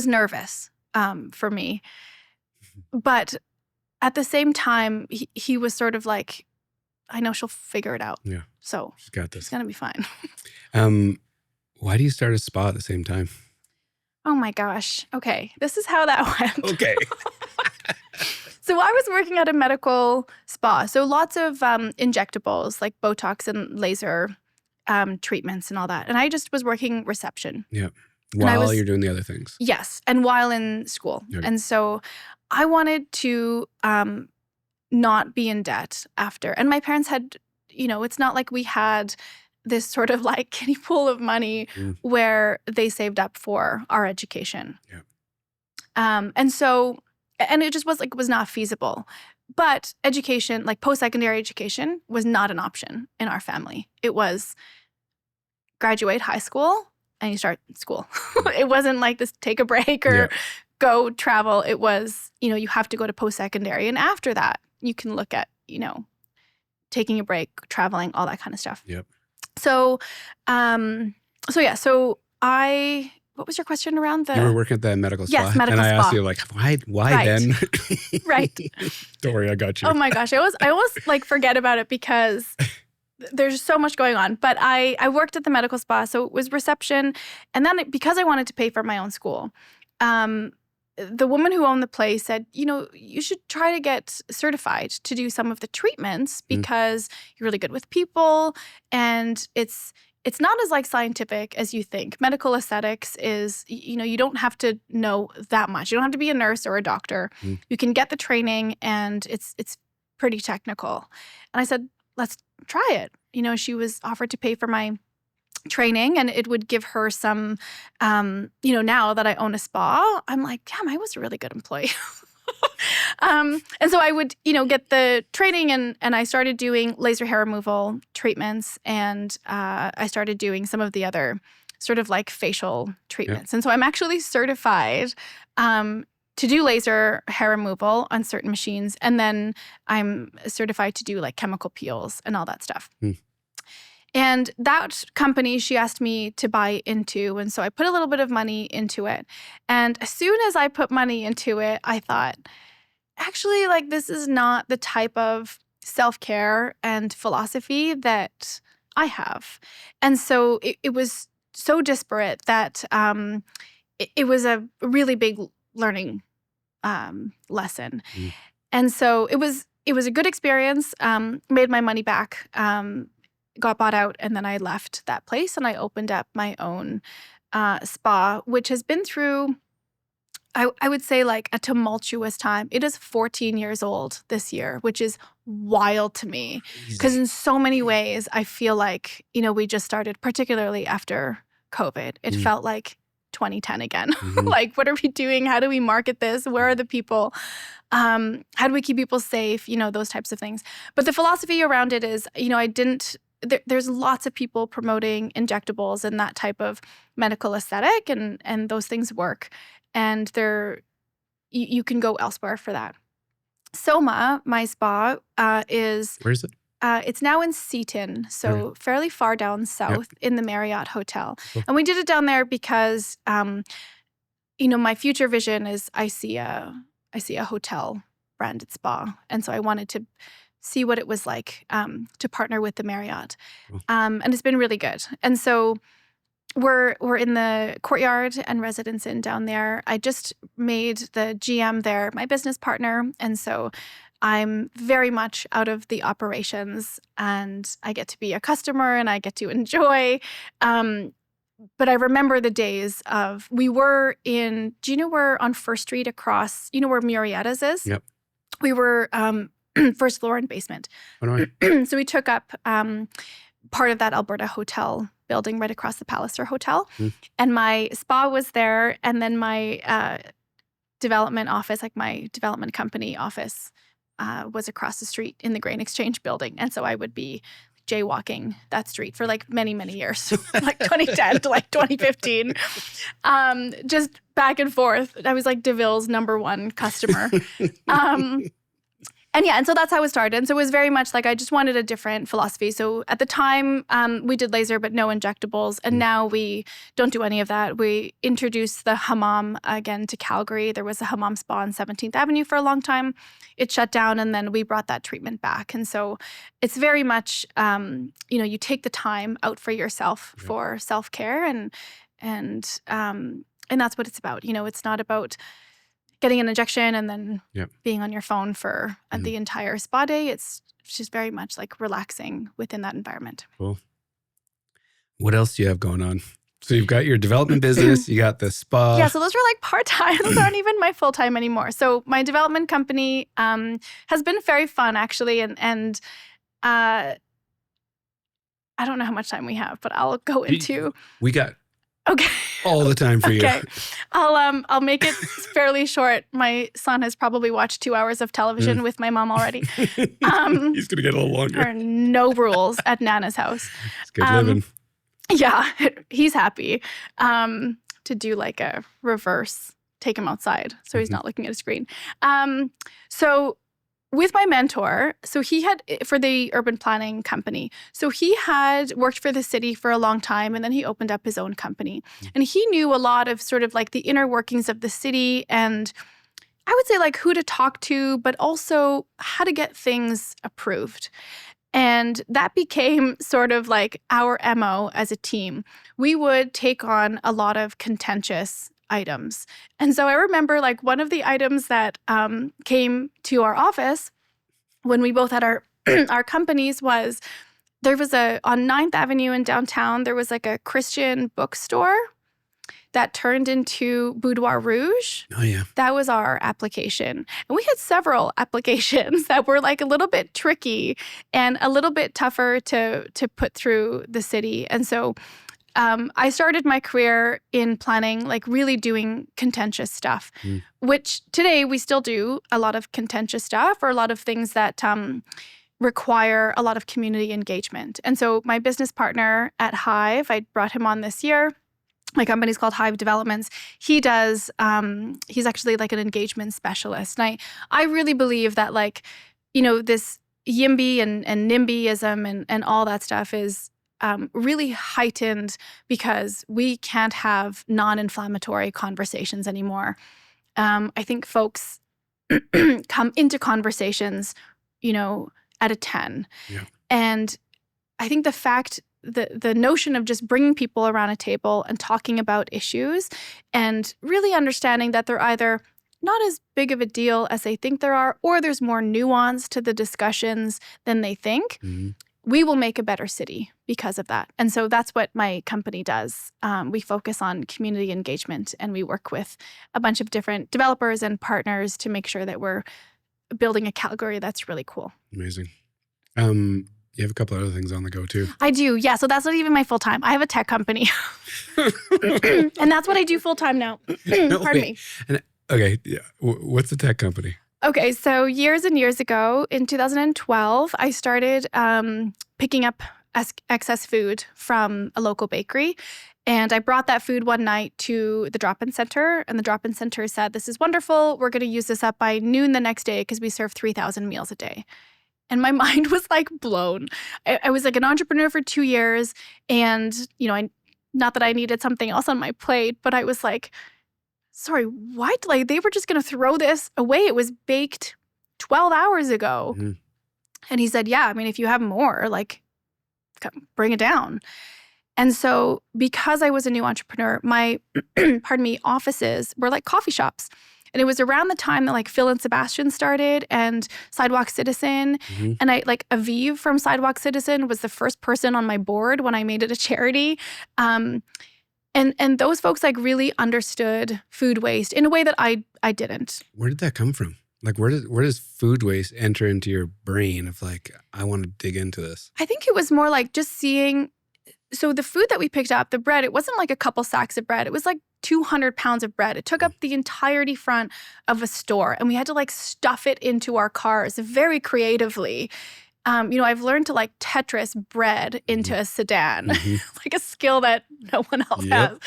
nervous for me. But at the same time, he was sort of like, I know she'll figure it out. Yeah. So she's got this. It's going to be fine. Why do you start a spa at the same time? Oh my gosh. Okay. This is how that went. Okay. So I was working at a medical spa. So lots of injectables like Botox and laser treatments and all that. And I just was working reception. Yeah. While you're doing the other things. Yes. And while in school. Okay. And so I wanted to not be in debt after. And my parents had, it's not like we had this sort of like kiddie pool of money where they saved up for our education. Yeah. And it just was not feasible. But education, like post-secondary education, was not an option in our family. It was graduate high school and you start school. It wasn't like this take a break or go travel. It was, you have to go to post-secondary. And after that, you can look at, taking a break, traveling, all that kind of stuff. Yep. So what was your question around the? You were working at the medical spa. Yes, medical spa. And I asked you like, why Right. then? Right. Don't worry, I got you. Oh my gosh. I almost like forget about it because there's so much going on. But I worked at the medical spa, so it was reception. And then because I wanted to pay for my own school, the woman who owned the place said, you should try to get certified to do some of the treatments because you're really good with people and it's not as like scientific as you think. Medical aesthetics is, you don't have to know that much. You don't have to be a nurse or a doctor. You can get the training and it's pretty technical. And I said, let's try it. She was offered to pay for my training and it would give her some, now that I own a spa, I'm like, damn, I was a really good employee. And so I would, get the training and I started doing laser hair removal treatments and I started doing some of the other sort of like facial treatments. And so I'm actually certified to do laser hair removal on certain machines. And then I'm certified to do like chemical peels and all that stuff. And that company, she asked me to buy into. And so I put a little bit of money into it. And as soon as I put money into it, I thought, actually, like, this is not the type of self-care and philosophy that I have. And so it was so disparate that it was a really big learning lesson. And so it was a good experience, made my money back, got bought out, and then I left that place and I opened up my own spa, which has been through, I would say, like a tumultuous time. It is 14 years old this year, which is wild to me because in so many ways I feel like, we just started, particularly after COVID. It felt like 2010 again. Like, what are we doing? How do we market this? Where are the people? How do we keep people safe? Those types of things. But the philosophy around it is, there's lots of people promoting injectables and that type of medical aesthetic, and those things work. And you can go elsewhere for that. Soma, my spa, is... Where is it? It's now in Seaton, so fairly far down south in the Marriott Hotel. And we did it down there because, my future vision is I see a hotel branded spa. And so I wanted to see what it was like to partner with the Marriott. And it's been really good. And so we're in the Courtyard and Residence Inn down there. I just made the GM there my business partner. And so I'm very much out of the operations and I get to be a customer and I get to enjoy. But I remember the days of, we were do you know where on First Street across, where Murrieta's is? Yep. We were first floor and basement. So we took up part of that Alberta Hotel building right across the Palliser Hotel. And my spa was there. And then my development office, like my development company office, was across the street in the Grain Exchange building. And so I would be jaywalking that street for like many, many years, like 2010 to like 2015, just back and forth. I was like DeVille's #1 customer. And so that's how it started. And so it was very much like I just wanted a different philosophy. So at the time, we did laser, but no injectables. And now we don't do any of that. We introduced the hammam again to Calgary. There was a hammam spa on 17th Avenue for a long time. It shut down, and then we brought that treatment back. And so it's very much, you take the time out for yourself for self-care. And And that's what it's about. It's not about getting an injection and then being on your phone for the entire spa day. It's just very much like relaxing within that environment. Cool. What else do you have going on? So you've got your development business, you got the spa. Yeah, so those were like part-time. Those aren't even my full-time anymore. So my development company has been very fun, actually. And I don't know how much time we have, but I'll go into... We got okay. all the time for you. Okay. I'll make it fairly short. My son has probably watched 2 hours of television with my mom already. He's going to get a little longer. There are no rules at Nana's house. It's good living. Yeah, he's happy to do like a reverse, take him outside so he's not looking at a screen. So with my mentor, so he had, for the urban planning company, so he had worked for the city for a long time and then he opened up his own company. And he knew a lot of sort of like the inner workings of the city and I would say like who to talk to, but also how to get things approved. And that became sort of like our MO as a team. We would take on a lot of contentious items. And so I remember like one of the items that came to our office when we both had our our companies was there was on 9th Avenue in downtown, there was like a Christian bookstore that turned into Boudoir Rouge. Oh, yeah. That was our application. And we had several applications that were like a little bit tricky and a little bit tougher to put through the city. And so I started my career in planning, like really doing contentious stuff, which today we still do a lot of contentious stuff or a lot of things that require a lot of community engagement. And so my business partner at Hive, I brought him on this year. My company's called Hive Developments. He does, he's actually like an engagement specialist. And I really believe that like, this YIMBY and NIMBYism and all that stuff is really heightened because we can't have non-inflammatory conversations anymore. I think folks come into conversations, at a 10. Yeah. And I think the notion of just bringing people around a table and talking about issues and really understanding that they're either not as big of a deal as they think there are, or there's more nuance to the discussions than they think, we will make a better city because of that. And so that's what my company does. We focus on community engagement and we work with a bunch of different developers and partners to make sure that we're building a Calgary that's really cool. Amazing. You have a couple other things on the go too. I do, yeah. So that's not even my full time. I have a tech company. And that's what I do full time now. Pardon me. And, okay, yeah. What's the tech company? Okay, so years and years ago, in 2012, I started picking up excess food from a local bakery. And I brought that food one night to the drop-in center. And the drop-in center said, "This is wonderful. We're going to use this up by noon the next day because we serve 3,000 meals a day." And my mind was like blown. I was like an entrepreneur for 2 years. And, not that I needed something else on my plate, but I was like, sorry, what? Like they were just going to throw this away. It was baked 12 hours ago. Mm-hmm. And he said, yeah, I mean, if you have more, like bring it down. And so because I was a new entrepreneur, my, offices were like coffee shops. And it was around the time that like Phil and Sebastian started and Sidewalk Citizen. Mm-hmm. And Aviv from Sidewalk Citizen was the first person on my board when I made it a charity. And those folks like really understood food waste in a way that I didn't. Where did that come from? Like where does food waste enter into your brain of like, I want to dig into this? I think it was more like just seeing. So the food that we picked up, the bread, it wasn't like a couple sacks of bread. It was like 200 pounds of bread. It took up the entirety front of a store. And we had to like stuff it into our cars very creatively. I've learned to like Tetris bread into a sedan, like a skill that no one else has.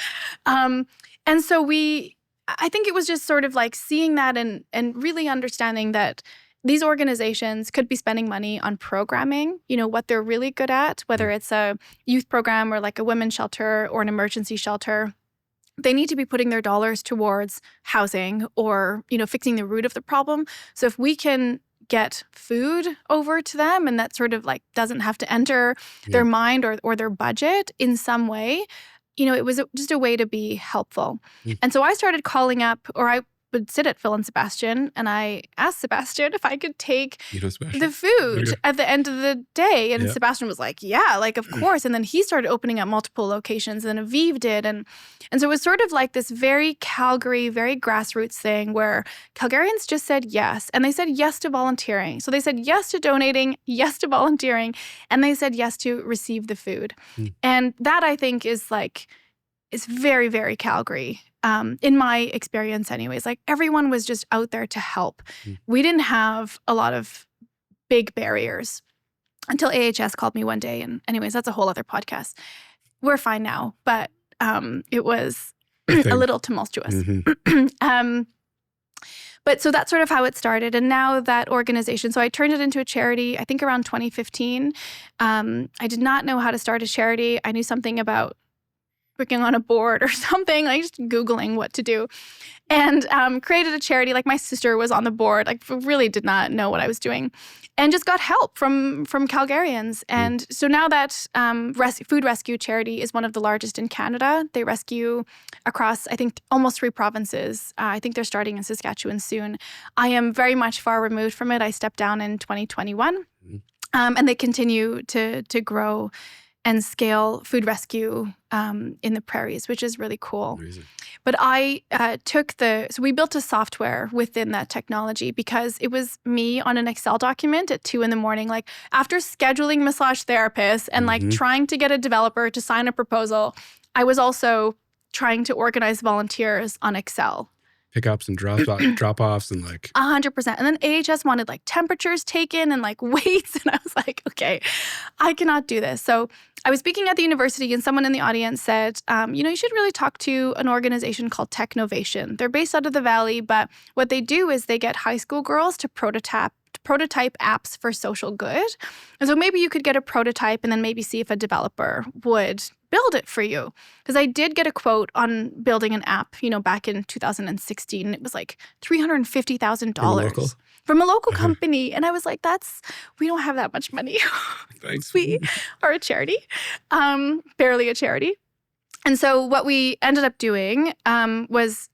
And so I think it was just sort of like seeing that and really understanding that these organizations could be spending money on programming, what they're really good at, whether it's a youth program or like a women's shelter or an emergency shelter. They need to be putting their dollars towards housing or, fixing the root of the problem. So if we can get food over to them and that sort of like doesn't have to enter their mind or their budget in some way, it was just a way to be helpful. And so I started calling up, or I would sit at Phil and Sebastian, and I asked Sebastian if I could take the food at the end of the day. And Sebastian was like, yeah, like, of course. And then he started opening up multiple locations, and then Aviv did. And so it was sort of like this very Calgary, very grassroots thing where Calgarians just said yes. And they said yes to volunteering. So they said yes to donating, yes to volunteering, and they said yes to receive the food. And that, I think, is very, very Calgary. In my experience anyways, like everyone was just out there to help. We didn't have a lot of big barriers until AHS called me one day. And anyways, that's a whole other podcast. We're fine now, but it was a little tumultuous. But so that's sort of how it started. And now that organization, so I turned it into a charity, I think around 2015. I did not know how to start a charity. I knew something about working on a board or something, like just Googling what to do, and created a charity. Like my sister was on the board, like really did not know what I was doing, and just got help from Calgarians. And so now that food rescue charity is one of the largest in Canada. They rescue across, I think, almost 3 provinces. I think they're starting in Saskatchewan soon. I am very much far removed from it. I stepped down in 2021, and they continue to grow and scale food rescue in the prairies, which is really cool. Amazing. But I so we built a software within that technology because it was me on an Excel document at 2 a.m, like after scheduling massage therapists and like trying to get a developer to sign a proposal, I was also trying to organize volunteers on Excel. Pickups and drop-offs and like 100%. And then AHS wanted like temperatures taken and like weights. And I was like, okay, I cannot do this. So I was speaking at the university and someone in the audience said, you should really talk to an organization called Technovation. They're based out of the Valley, but what they do is they get high school girls to prototype apps for social good. And so maybe you could get a prototype and then maybe see if a developer would build it for you. Because I did get a quote on building an app, back in 2016. It was like $350,000 from a local company. And I was like, we don't have that much money. Thanks. We are a charity, barely a charity. And so what we ended up doing was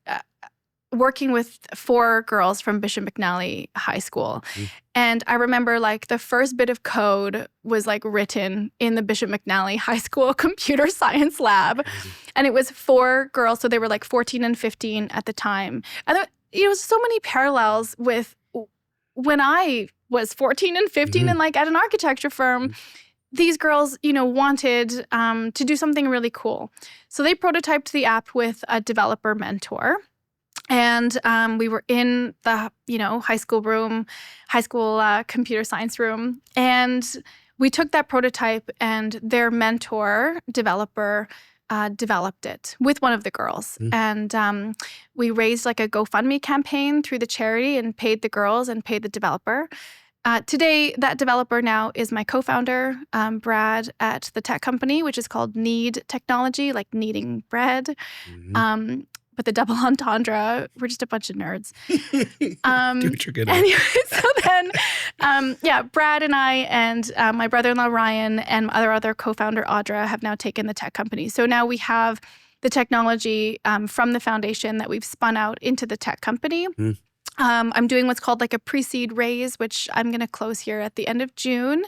working with 4 girls from Bishop McNally High School. And I remember like the first bit of code was like written in the Bishop McNally High School computer science lab. And it was 4 girls. So they were like 14 and 15 at the time. And there was so many parallels with when I was 14 and 15 and like at an architecture firm. These girls, wanted to do something really cool. So they prototyped the app with a developer mentor. And we were in the, high school computer science room. And we took that prototype and their mentor developer developed it with one of the girls. And we raised like a GoFundMe campaign through the charity and paid the girls and paid the developer. Today, that developer now is my co-founder, Brad, at the tech company, which is called Knead Technology, like kneading bread. But the double entendre, we're just a bunch of nerds. Do what you're good at. Anyway, so then, Brad and I and my brother-in-law Ryan and our other co-founder Audra have now taken the tech company. So now we have the technology from the foundation that we've spun out into the tech company. I'm doing what's called like a pre-seed raise, which I'm going to close here at the end of June.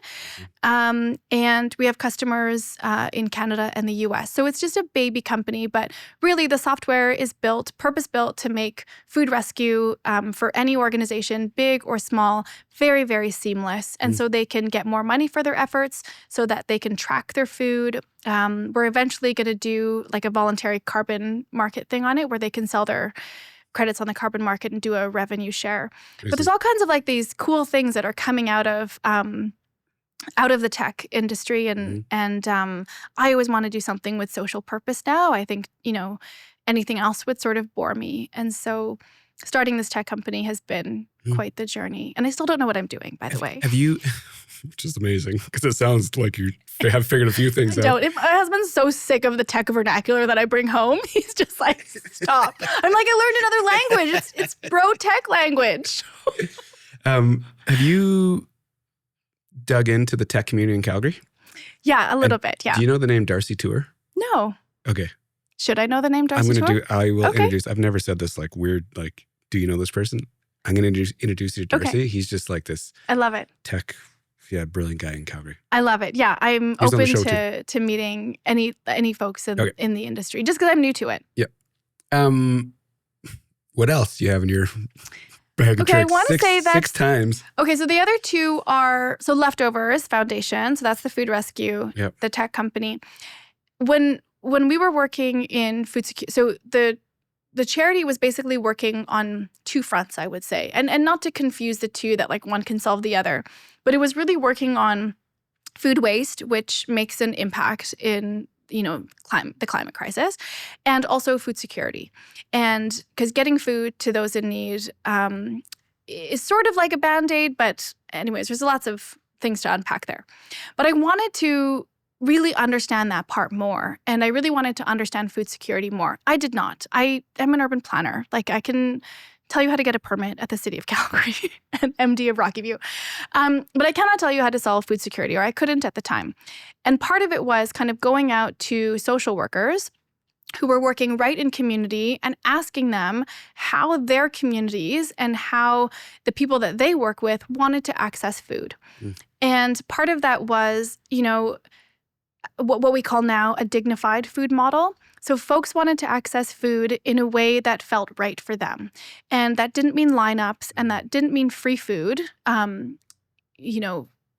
And we have customers in Canada and the US. So it's just a baby company, but really the software is purpose-built to make food rescue for any organization, big or small, very, very seamless. And so they can get more money for their efforts so that they can track their food. We're eventually going to do like a voluntary carbon market thing on it where they can sell their credits on the carbon market and do a revenue share. But there's all kinds of like these cool things that are coming out of the tech industry. And I always want to do something with social purpose now. I think, anything else would sort of bore me. And so starting this tech company has been quite the journey. And I still don't know what I'm doing, by the way. Have you, which is amazing, because it sounds like you have figured a few things out. My husband's so sick of the tech vernacular that I bring home. He's just like, stop. I'm like, I learned another language. It's bro tech language. Have you dug into the tech community in Calgary? Yeah, a little bit, yeah. Do you know the name Darcy Tour? No. Okay. Should I know the name Darcy Schwartz? I will Okay. introduce, I've never said this like weird, like, do you know this person? I'm going to introduce you to Darcy. Okay. He's just like this I love it. tech, brilliant guy in Calgary. I love it. Yeah, I'm He's on the open show to meeting any folks in, Okay. in the industry, just because I'm new to it. Yeah. What else do you have in your bag of Okay, I tricks? want to say that 6 times. Okay, so the other two are Leftovers Foundation. So that's the food rescue, Yep. the tech company. When we were working in food security, so the charity was basically working on 2 fronts, I would say, and not to confuse the two that like one can solve the other, but it was really working on food waste, which makes an impact in the climate crisis, and also food security. And because getting food to those in need is sort of like a Band-Aid, but anyways, there's lots of things to unpack there. But I wanted to really understand that part more, and I really wanted to understand food security more. I did not. I am an urban planner. Like, I can tell you how to get a permit at the city of Calgary and MD of Rocky View. But I cannot tell you how to solve food security, or I couldn't at the time. And part of it was kind of going out to social workers who were working right in community and asking them how their communities and how the people that they work with wanted to access food. And part of that was, what we call now a dignified food model. So folks wanted to access food in a way that felt right for them. And that didn't mean lineups, and that didn't mean free food,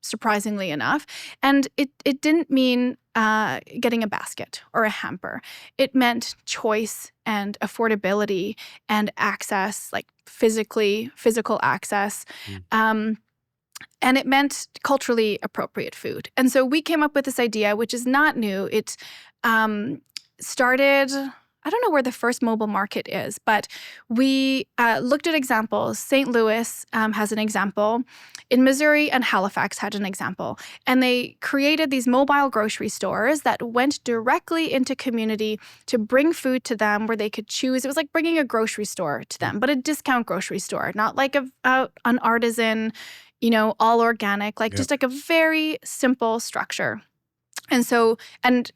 surprisingly enough. And it didn't mean getting a basket or a hamper. It meant choice and affordability and access, like physical access. And it meant culturally appropriate food. And so we came up with this idea, which is not new. It started, I don't know where the first mobile market is, but we looked at examples. St. Louis has an example. In Missouri and Halifax had an example. And they created these mobile grocery stores that went directly into community to bring food to them where they could choose. It was like bringing a grocery store to them, but a discount grocery store, not like an artisan, all organic, like just like a very simple structure. And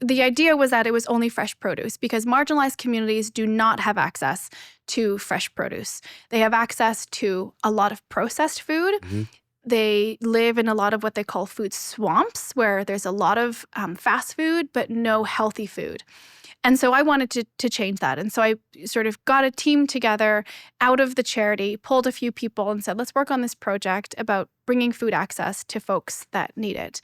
the idea was that it was only fresh produce, because marginalized communities do not have access to fresh produce. They have access to a lot of processed food. Mm-hmm. They live in a lot of what they call food swamps, where there's a lot of fast food, but no healthy food. And so I wanted to change that. And so I sort of got a team together out of the charity, pulled a few people and said, let's work on this project about bringing food access to folks that need it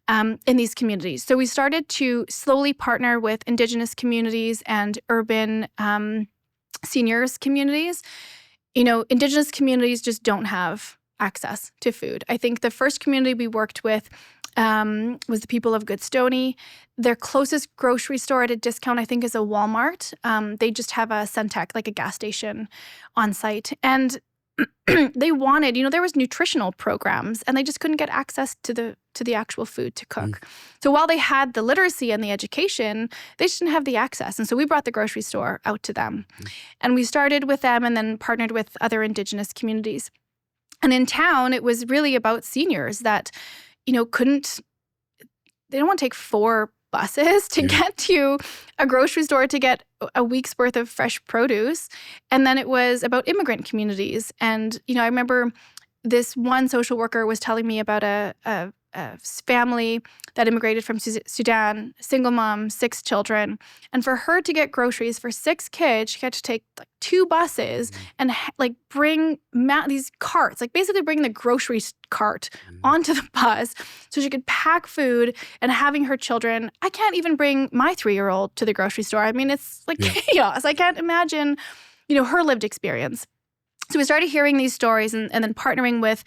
in these communities. So we started to slowly partner with Indigenous communities and urban seniors communities. Indigenous communities just don't have access to food. I think the first community we worked with was the people of Goodstoney. Their closest grocery store at a discount, I think, is a Walmart. They just have a Centec, like a gas station on site. And they wanted, there was nutritional programs, and they just couldn't get access to the actual food to cook. So while they had the literacy and the education, they just didn't have the access. And so we brought the grocery store out to them. And we started with them and then partnered with other Indigenous communities. And in town, it was really about seniors that they don't want to take 4 buses to get to a grocery store to get a week's worth of fresh produce. And then it was about immigrant communities. And, I remember this one social worker was telling me about a family that immigrated from Sudan, single mom, 6 children. And for her to get groceries for 6 kids, she had to take like 2 buses and bring these carts, basically bring the grocery cart onto the bus so she could pack food. And having her children, I can't even bring my 3-year-old to the grocery store. I mean, it's chaos. I can't imagine, her lived experience. So we started hearing these stories and then partnering with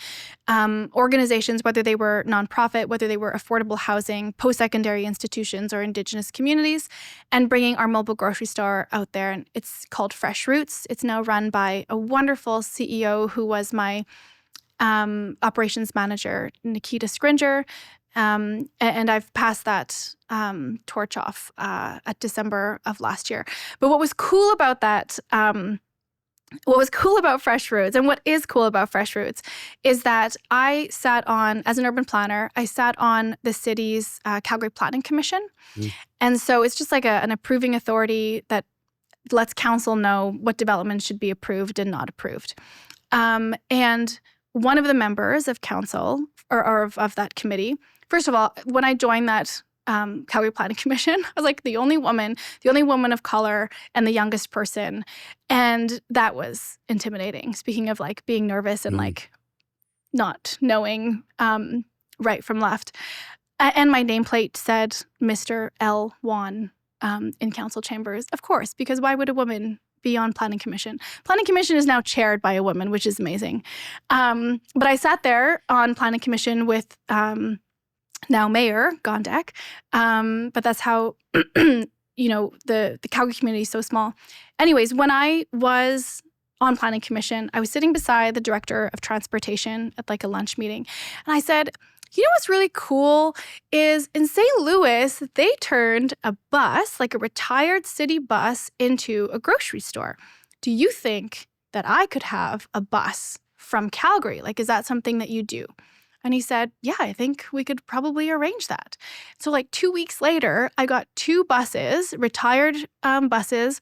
organizations, whether they were nonprofit, whether they were affordable housing, post-secondary institutions, or Indigenous communities, and bringing our mobile grocery store out there. And it's called Fresh Roots. It's now run by a wonderful CEO who was my operations manager, Nikita Scringer. And I've passed that torch off at December of last year. But what was cool about that what was cool about Fresh Roots, and what is cool about Fresh Roots, is that I sat on, as an urban planner, I sat on the city's Calgary Planning Commission. And so it's just like an approving authority that lets council know what developments should be approved and not approved. And one of the members of council, or of that committee, first of all, when I joined that Calgary Planning Commission, I was like the only woman of color and the youngest person. And that was intimidating. Speaking of like being nervous and like not knowing right from left. And my nameplate said Mr. L. Juan in council chambers, of course, because why would a woman be on Planning Commission? Planning Commission is now chaired by a woman, which is amazing. But I sat there on Planning Commission with now Mayor Gondek, but that's how, the Calgary community is so small. Anyways, when I was on Planning Commission, I was sitting beside the Director of Transportation at like a lunch meeting. And I said, what's really cool is in St. Louis, they turned a bus, like a retired city bus, into a grocery store. Do you think that I could have a bus from Calgary? Like, is that something that you do? And he said, yeah, I think we could probably arrange that. So like 2 weeks later, I got 2 buses, retired buses,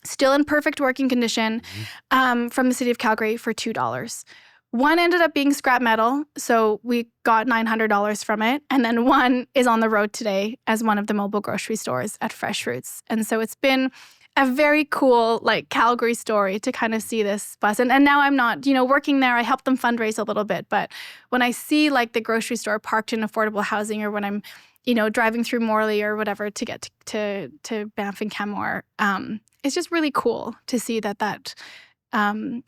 still in perfect working condition, from the city of Calgary for $2. One ended up being scrap metal, so we got $900 from it. And then one is on the road today as one of the mobile grocery stores at Fresh Roots. And so it's been a very cool, like, Calgary story to kind of see this bus. And now I'm not, working there. I help them fundraise a little bit. But when I see, like, the grocery store parked in affordable housing, or when I'm, driving through Morley or whatever to get to Banff and Canmore, it's just really cool to see that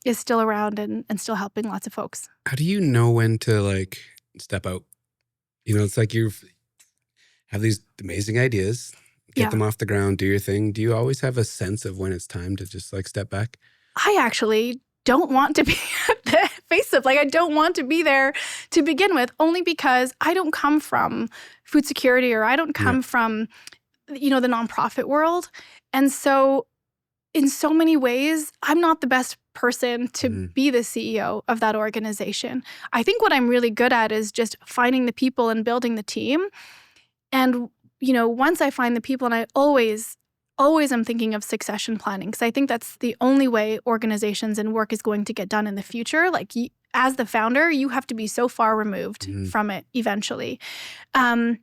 is still around and still helping lots of folks. How do you know when to, like, step out? It's like you have these amazing ideas, get them off the ground, do your thing. Do you always have a sense of when it's time to just, like, step back? I actually don't want to be at the face of, like, I don't want to be there to begin with, only because I don't come from food security, or I don't come from, the nonprofit world. And so in so many ways, I'm not the best person to be the CEO of that organization. I think what I'm really good at is just finding the people and building the team. And, once I find the people, and I always am thinking of succession planning, because I think that's the only way organizations and work is going to get done in the future. Like, as the founder, you have to be so far removed from it eventually. And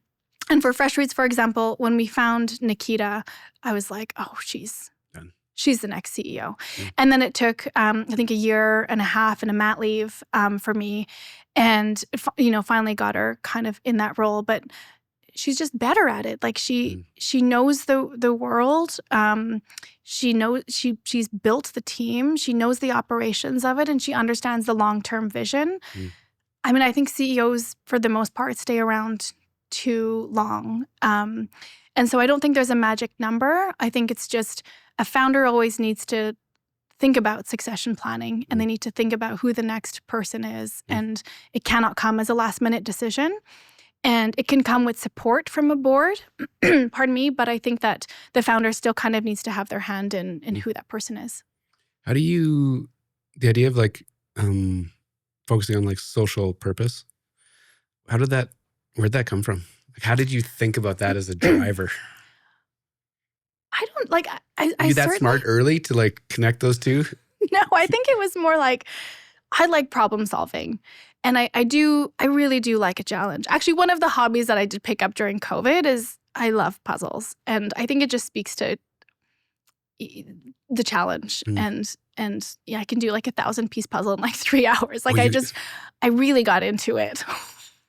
for Fresh Roots, for example, when we found Nikita, I was like, oh, she's the next CEO. And then it took, I think, 1.5 years and a mat leave for me. And, finally got her kind of in that role. But she's just better at it. Like, she knows the world. She's built the team. She knows the operations of it, and she understands the long-term vision. I mean, I think CEOs, for the most part, stay around too long. And so I don't think there's a magic number. I think it's just a founder always needs to think about succession planning, and they need to think about who the next person is. And it cannot come as a last-minute decision. And it can come with support from a board, pardon me, but I think that the founder still kind of needs to have their hand in who that person is. How do you, the idea of, like, focusing on, like, social purpose, where'd that come from? Like, how did you think about that as a driver? I don't, like, I you that smart early to, like, connect those two? No, I think it was more like, I like problem solving. And I really do like a challenge. Actually, one of the hobbies that I did pick up during COVID is I love puzzles. And I think it just speaks to the challenge. And yeah, I can do like a 1,000-piece puzzle in like 3 hours. Like, I really got into it.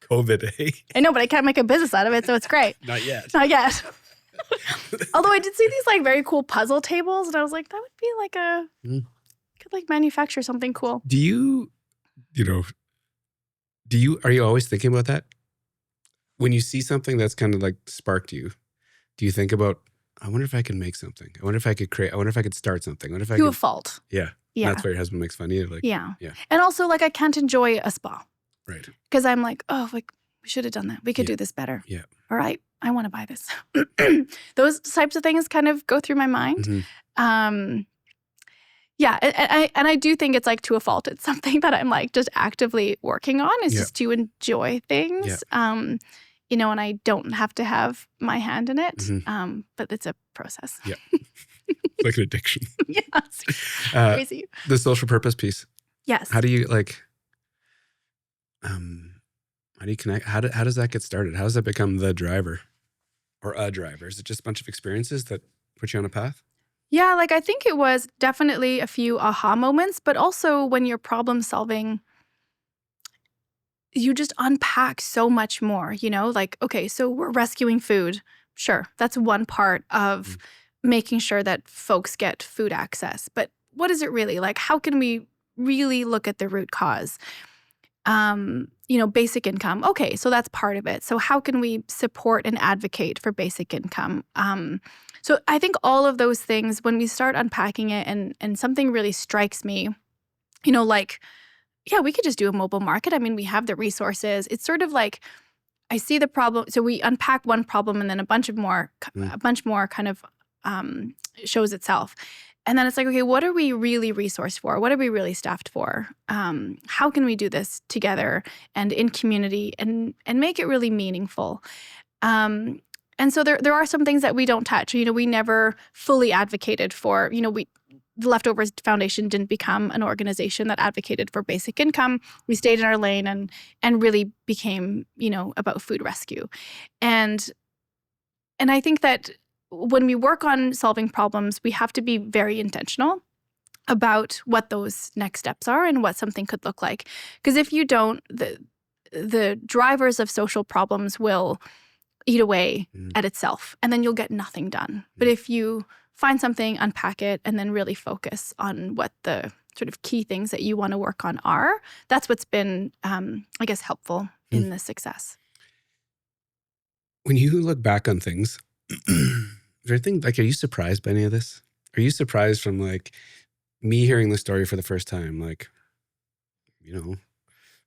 COVID, eh? I know, but I can't make a business out of it, so it's great. Not yet. Not yet. Although I did see these like very cool puzzle tables, and I was like, that would be like could like manufacture something cool. Do you are you always thinking about that? When you see something that's kind of like sparked you, do you think about, I wonder if I can make something. I wonder if I could create, I wonder if I could start something. I wonder if I could. To a fault. Yeah. Yeah. That's why your husband makes fun of you. Like, yeah. And also, like, I can't enjoy a spa. Right. Because I'm like, oh, like, we should have done that. We could do this better. Yeah. All right. I want to buy this. Those types of things kind of go through my mind. Yeah, and I do think it's like to a fault. It's something that I'm like just actively working on is just to enjoy things. And I don't have to have my hand in it, but it's a process. Yeah, it's like an addiction. Yeah, it's crazy. The social purpose piece. Yes. How do you connect? How does that get started? How does that become the driver or a driver? Is it just a bunch of experiences that put you on a path? Yeah, like I think it was definitely a few aha moments, but also when you're problem solving, you just unpack so much more, like, okay, so we're rescuing food. Sure, that's one part of making sure that folks get food access. But what is it really? Like, how can we really look at the root cause? Basic income. Okay, so that's part of it. So how can we support and advocate for basic income? So I think all of those things, when we start unpacking it and something really strikes me, like, yeah, we could just do a mobile market. I mean, we have the resources. It's sort of like I see the problem. So we unpack one problem and then a bunch more kind of shows itself. And then it's like, okay, what are we really resourced for? What are we really staffed for? How can we do this together and in community and make it really meaningful? And so there are some things that we don't touch. We never fully advocated for, the Leftovers Foundation didn't become an organization that advocated for basic income. We stayed in our lane and really became, about food rescue. And I think that when we work on solving problems, we have to be very intentional about what those next steps are and what something could look like. Because if you don't, the drivers of social problems will eat away at itself, and then you'll get nothing done. But if you find something, unpack it, and then really focus on what the sort of key things that you want to work on are, that's what's been, I guess, helpful in the success. When you look back on things, is there anything, like, are you surprised by any of this? Are you surprised from, like, me hearing the story for the first time? Like,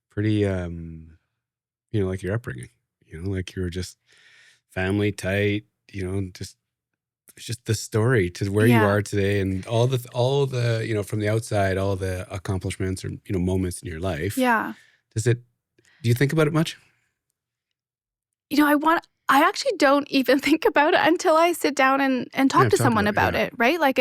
pretty, like your upbringing, like you were just family tight, it's just the story to where you are today and all the, from the outside, all the accomplishments or, moments in your life. Yeah. Do you think about it much? I actually don't even think about it until I sit down and talk to someone about it, right? Like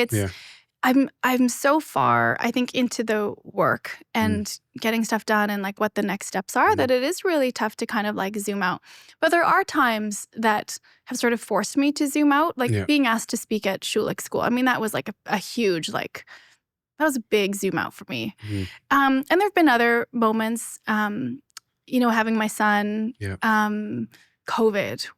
I'm so far, I think, into the work and getting stuff done and like what the next steps are that it is really tough to kind of like zoom out. But there are times that have sort of forced me to zoom out, like being asked to speak at Schulich School. I mean, that was like a huge, that was a big zoom out for me. And there have been other moments, having my son, COVID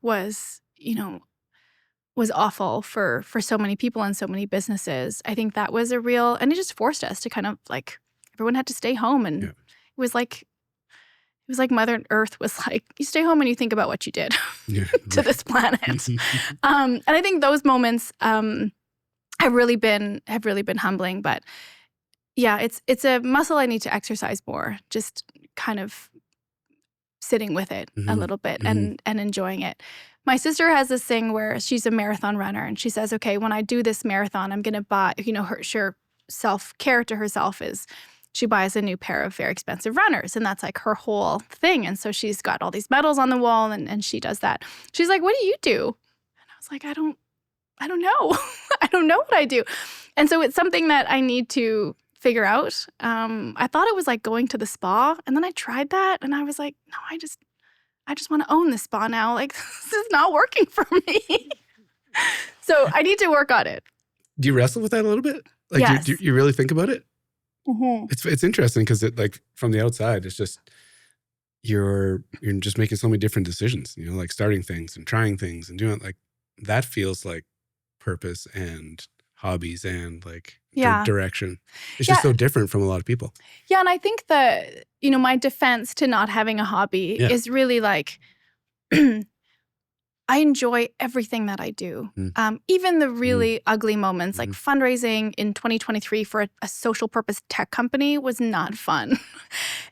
was awful for so many people and so many businesses. I think that was and it just forced us to kind of like, everyone had to stay home. And it was like Mother Earth was like, you stay home and you think about what you did to this planet. And I think those moments have really been humbling. But yeah, it's a muscle I need to exercise more, just kind of sitting with it a little bit and enjoying it. My sister has this thing where she's a marathon runner and she says, okay, when I do this marathon, I'm going to buy, her self-care to herself is she buys a new pair of very expensive runners. And that's like her whole thing. And so she's got all these medals on the wall and she does that. She's like, what do you do? And I was like, I don't know. I don't know what I do. And so it's something that I need to figure out. I thought it was like going to the spa. And then I tried that and I was like, no, I just want to own the spa now. Like, this is not working for me. So I need to work on it. Do you wrestle with that a little bit? Like, yes. do you really think about it? Mm-hmm. It's interesting because it, like, from the outside, it's just you're just making so many different decisions. Like starting things and trying things and doing it. Like that feels like purpose and hobbies and like direction. It's just so different from a lot of people. Yeah, and I think that my defense to not having a hobby is really like I enjoy everything that I do. Even the really ugly moments, like fundraising in 2023 for a social purpose tech company was not fun.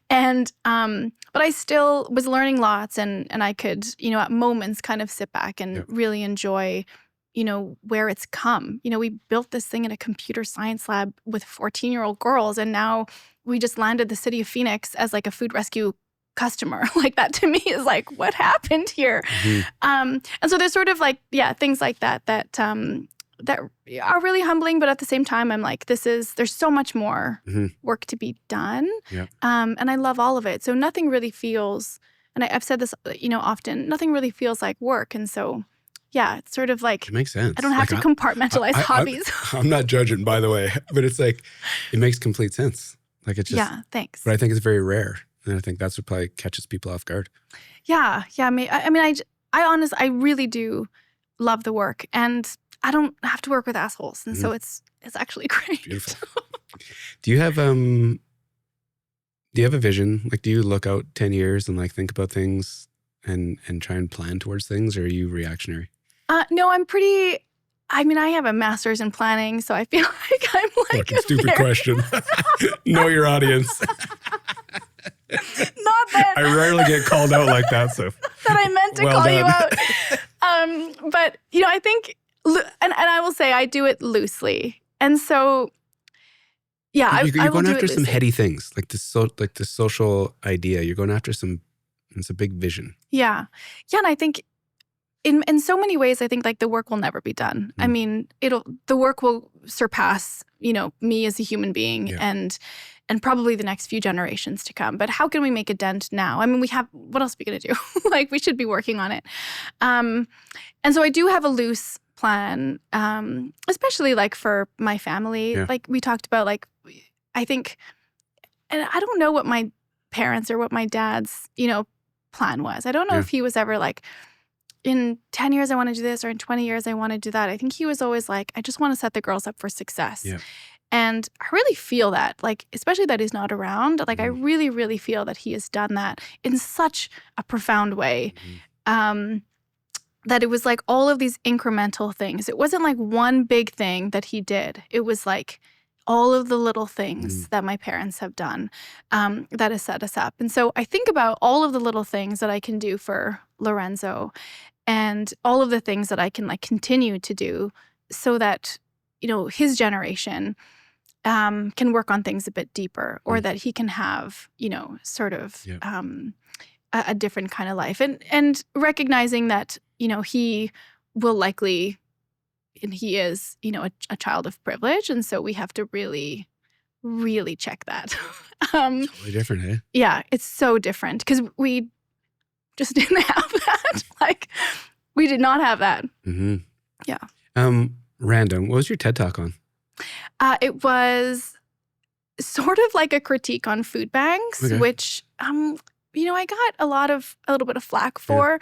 And but I still was learning lots and I could, at moments kind of sit back and really enjoy, where it's come. We built this thing in a computer science lab with 14-year-old girls, and now we just landed the city of Phoenix as like a food rescue customer. Like that to me is like, what happened here? And so there's sort of like, things like that are really humbling, but at the same time, I'm like, there's so much more work to be done. Yeah. And I love all of it. So nothing really feels, and I've said this, often, nothing really feels like work. And so, it's sort of like, it makes sense. I don't have to compartmentalize hobbies. I'm not judging, by the way, but it's like, it makes complete sense. Like it's just, yeah, thanks. But I think it's very rare. And I think that's what probably catches people off guard. Yeah. I mean, I really do love the work, and I don't have to work with assholes. And so it's actually great. Beautiful. Do you have a vision? Like, do you look out 10 years and like think about things and try and plan towards things, or are you reactionary? No, I'm pretty, I have a master's in planning, so I feel like I'm like Fucking stupid question. Know your audience. Not that I rarely get called out like that, so that I meant to call you out. But I think, and I will say I do it loosely, and so I you're will going do after it some loosely. heady things, like the social idea. You're going after some. It's a big vision. Yeah, and I think in so many ways, I think like the work will never be done. I mean, the work will surpass me as a human being and probably the next few generations to come. But how can we make a dent now? I mean, what else are we going to do? Like, we should be working on it. And so I do have a loose plan, especially like for my family. Yeah. Like we talked about, like, I think, and I don't know what my parents or what my dad's, plan was. I don't know if he was ever like, in 10 years I want to do this, or in 20 years I want to do that. I think he was always like, I just want to set the girls up for success. Yeah. And I really feel that, like, especially that he's not around, like I really, really feel that he has done that in such a profound way. That it was like all of these incremental things. It wasn't like one big thing that he did. It was like all of the little things that my parents have done that has set us up. And so I think about all of the little things that I can do for Lorenzo, and all of the things that I can like continue to do so that, his generation can work on things a bit deeper, or that he can have, sort of a different kind of life. And recognizing that, he will likely, and he is, a child of privilege. And so we have to really, really check that. Totally different, eh? Yeah, it's so different because we just didn't have that. Like, we did not have that. Yeah. Random. What was your TED Talk on? It was sort of like a critique on food banks, which, I got a little bit of flack for,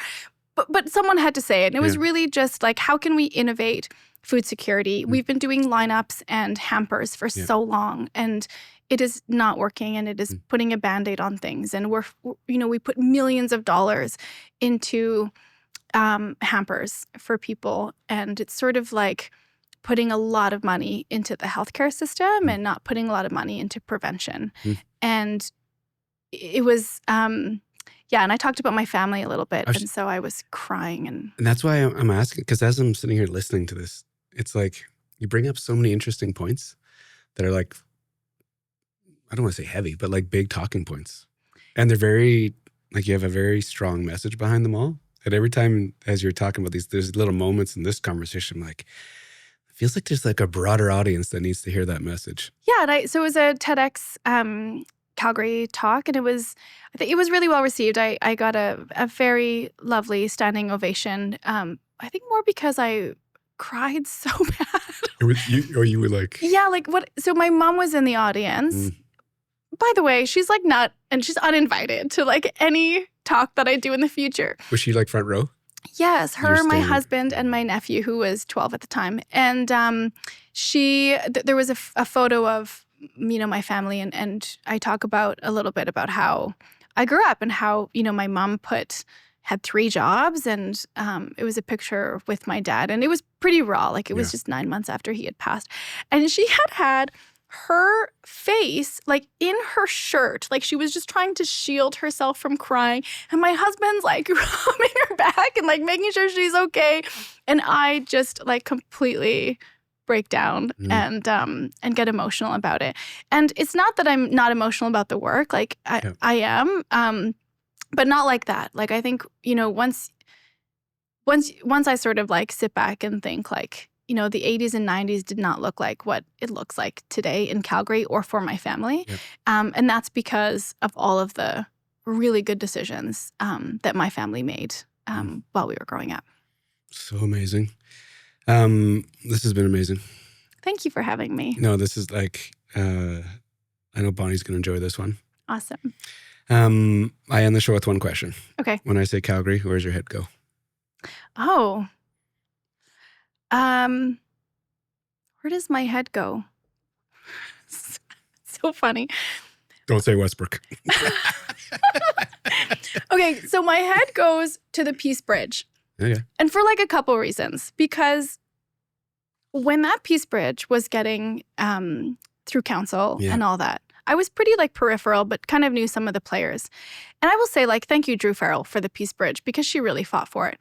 but someone had to say it. And it was really just like, how can we innovate food security? We've been doing lineups and hampers for so long, and it is not working, and it is putting a Band-Aid on things. And we put millions of dollars into hampers for people, and it's sort of like putting a lot of money into the healthcare system and not putting a lot of money into prevention. And it was, and I talked about my family a little bit, and so I was crying. And that's why I'm asking, because as I'm sitting here listening to this, it's like you bring up so many interesting points that are like, I don't want to say heavy, but like big talking points. And they're very, like, you have a very strong message behind them all. And every time as you're talking about these, there's little moments in this conversation, like, it feels like there's like a broader audience that needs to hear that message. Yeah. And so it was a TEDx Calgary talk, and I think it was really well received. I got a very lovely standing ovation. I think more because I cried so bad. You were like... Yeah, like what? So my mom was in the audience. By the way, she's like and she's uninvited to like any talk that I do in the future. Was she like front row? Yes, her, my husband, and my nephew, who was 12 at the time. And there was a photo of, my family, and I talk about a little bit about how I grew up and how, my mom had 3 jobs, and it was a picture with my dad, and it was pretty raw. Like, it was just 9 months after he had passed. And she had her face, like in her shirt, like she was just trying to shield herself from crying. And my husband's like rubbing her back and like making sure she's okay. And I just like completely break down and get emotional about it. And it's not that I'm not emotional about the work. Like I am, but not like that. Like I think, once I sort of like sit back and think like, the 80s and 90s did not look like what it looks like today in Calgary or for my family. Yep. And that's because of all of the really good decisions that my family made while we were growing up. So amazing. This has been amazing. Thank you for having me. No, this is like, I know Bonnie's going to enjoy this one. Awesome. I end the show with one question. Okay. When I say Calgary, where's your head go? Oh. Where does my head go? So funny. Don't say Westbrook. Okay, so my head goes to the Peace Bridge. Okay. And for like a couple reasons. Because when that Peace Bridge was getting through council and all that, I was pretty like peripheral, but kind of knew some of the players. And I will say like, thank you, Drew Farrell, for the Peace Bridge because she really fought for it.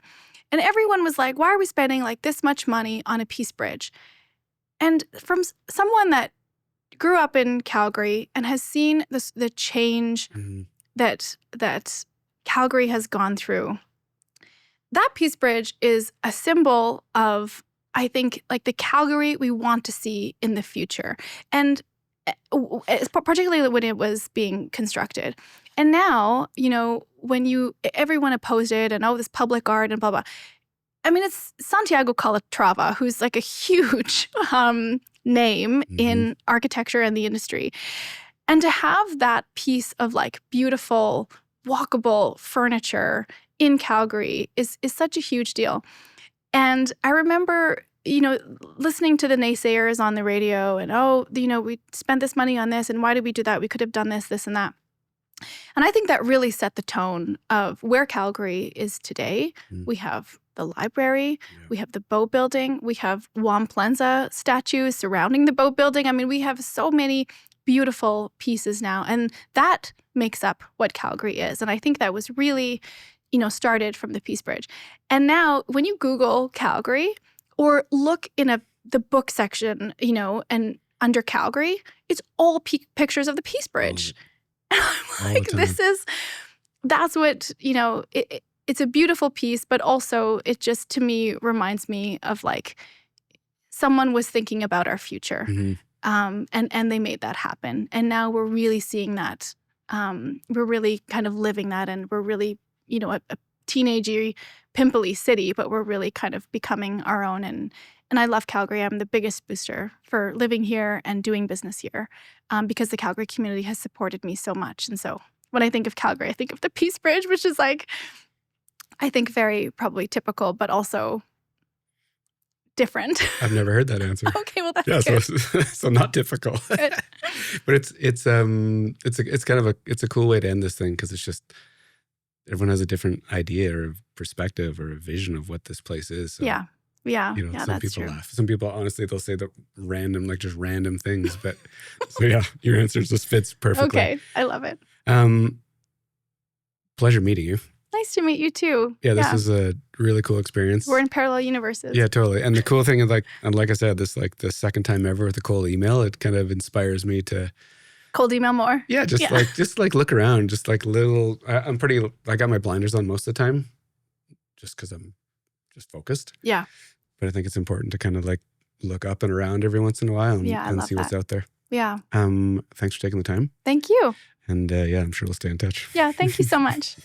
And everyone was like, why are we spending like this much money on a Peace Bridge? And from someone that grew up in Calgary and has seen the change that Calgary has gone through, that Peace Bridge is a symbol of, I think, like the Calgary we want to see in the future. And particularly when it was being constructed. And now, when everyone opposed it and, this public art and blah, blah. I mean, it's Santiago Calatrava, who's like a huge name in architecture and the industry. And to have that piece of like beautiful, walkable furniture in Calgary is such a huge deal. And I remember, listening to the naysayers on the radio and, we spent this money on this and why did we do that? We could have done this and that. And I think that really set the tone of where Calgary is today. We have the library, we have the boat building, we have Juan Plenza statues surrounding the boat building. I mean, we have so many beautiful pieces now, and that makes up what Calgary is. And I think that was really, started from the Peace Bridge. And now when you Google Calgary or look in the book section, and under Calgary, it's all pictures of the Peace Bridge. And I'm like, that's what, it's a beautiful piece, but also it just, to me, reminds me of like someone was thinking about our future and they made that happen. And now we're really seeing that. We're really kind of living that, and we're really, a teenagey, pimply city, but we're really kind of becoming our own. And I love Calgary. I'm the biggest booster for living here and doing business here because the Calgary community has supported me so much. And so when I think of Calgary, I think of the Peace Bridge, which is like, I think very probably typical, but also different. I've never heard that answer. Okay, well that's good. So not difficult. But it's a cool way to end this thing because it's just everyone has a different idea or perspective or a vision of what this place is. So, yeah, some people true. laugh. Some people, honestly, they'll say the random things. But so yeah, your answer just fits perfectly. Okay, I love it. Pleasure meeting you. Nice to meet you too. Yeah, this is a really cool experience. We're in parallel universes. Yeah, totally. And the cool thing is like I said, this like the second time ever with a cold email, it kind of inspires me to cold email more. Yeah, just look around, just like little. I got my blinders on most of the time, just because I'm just focused. Yeah. But I think it's important to kind of like look up and around every once in a while and see what's out there. Yeah. Thanks for taking the time. Thank you. And I'm sure we'll stay in touch. Yeah, thank you so much.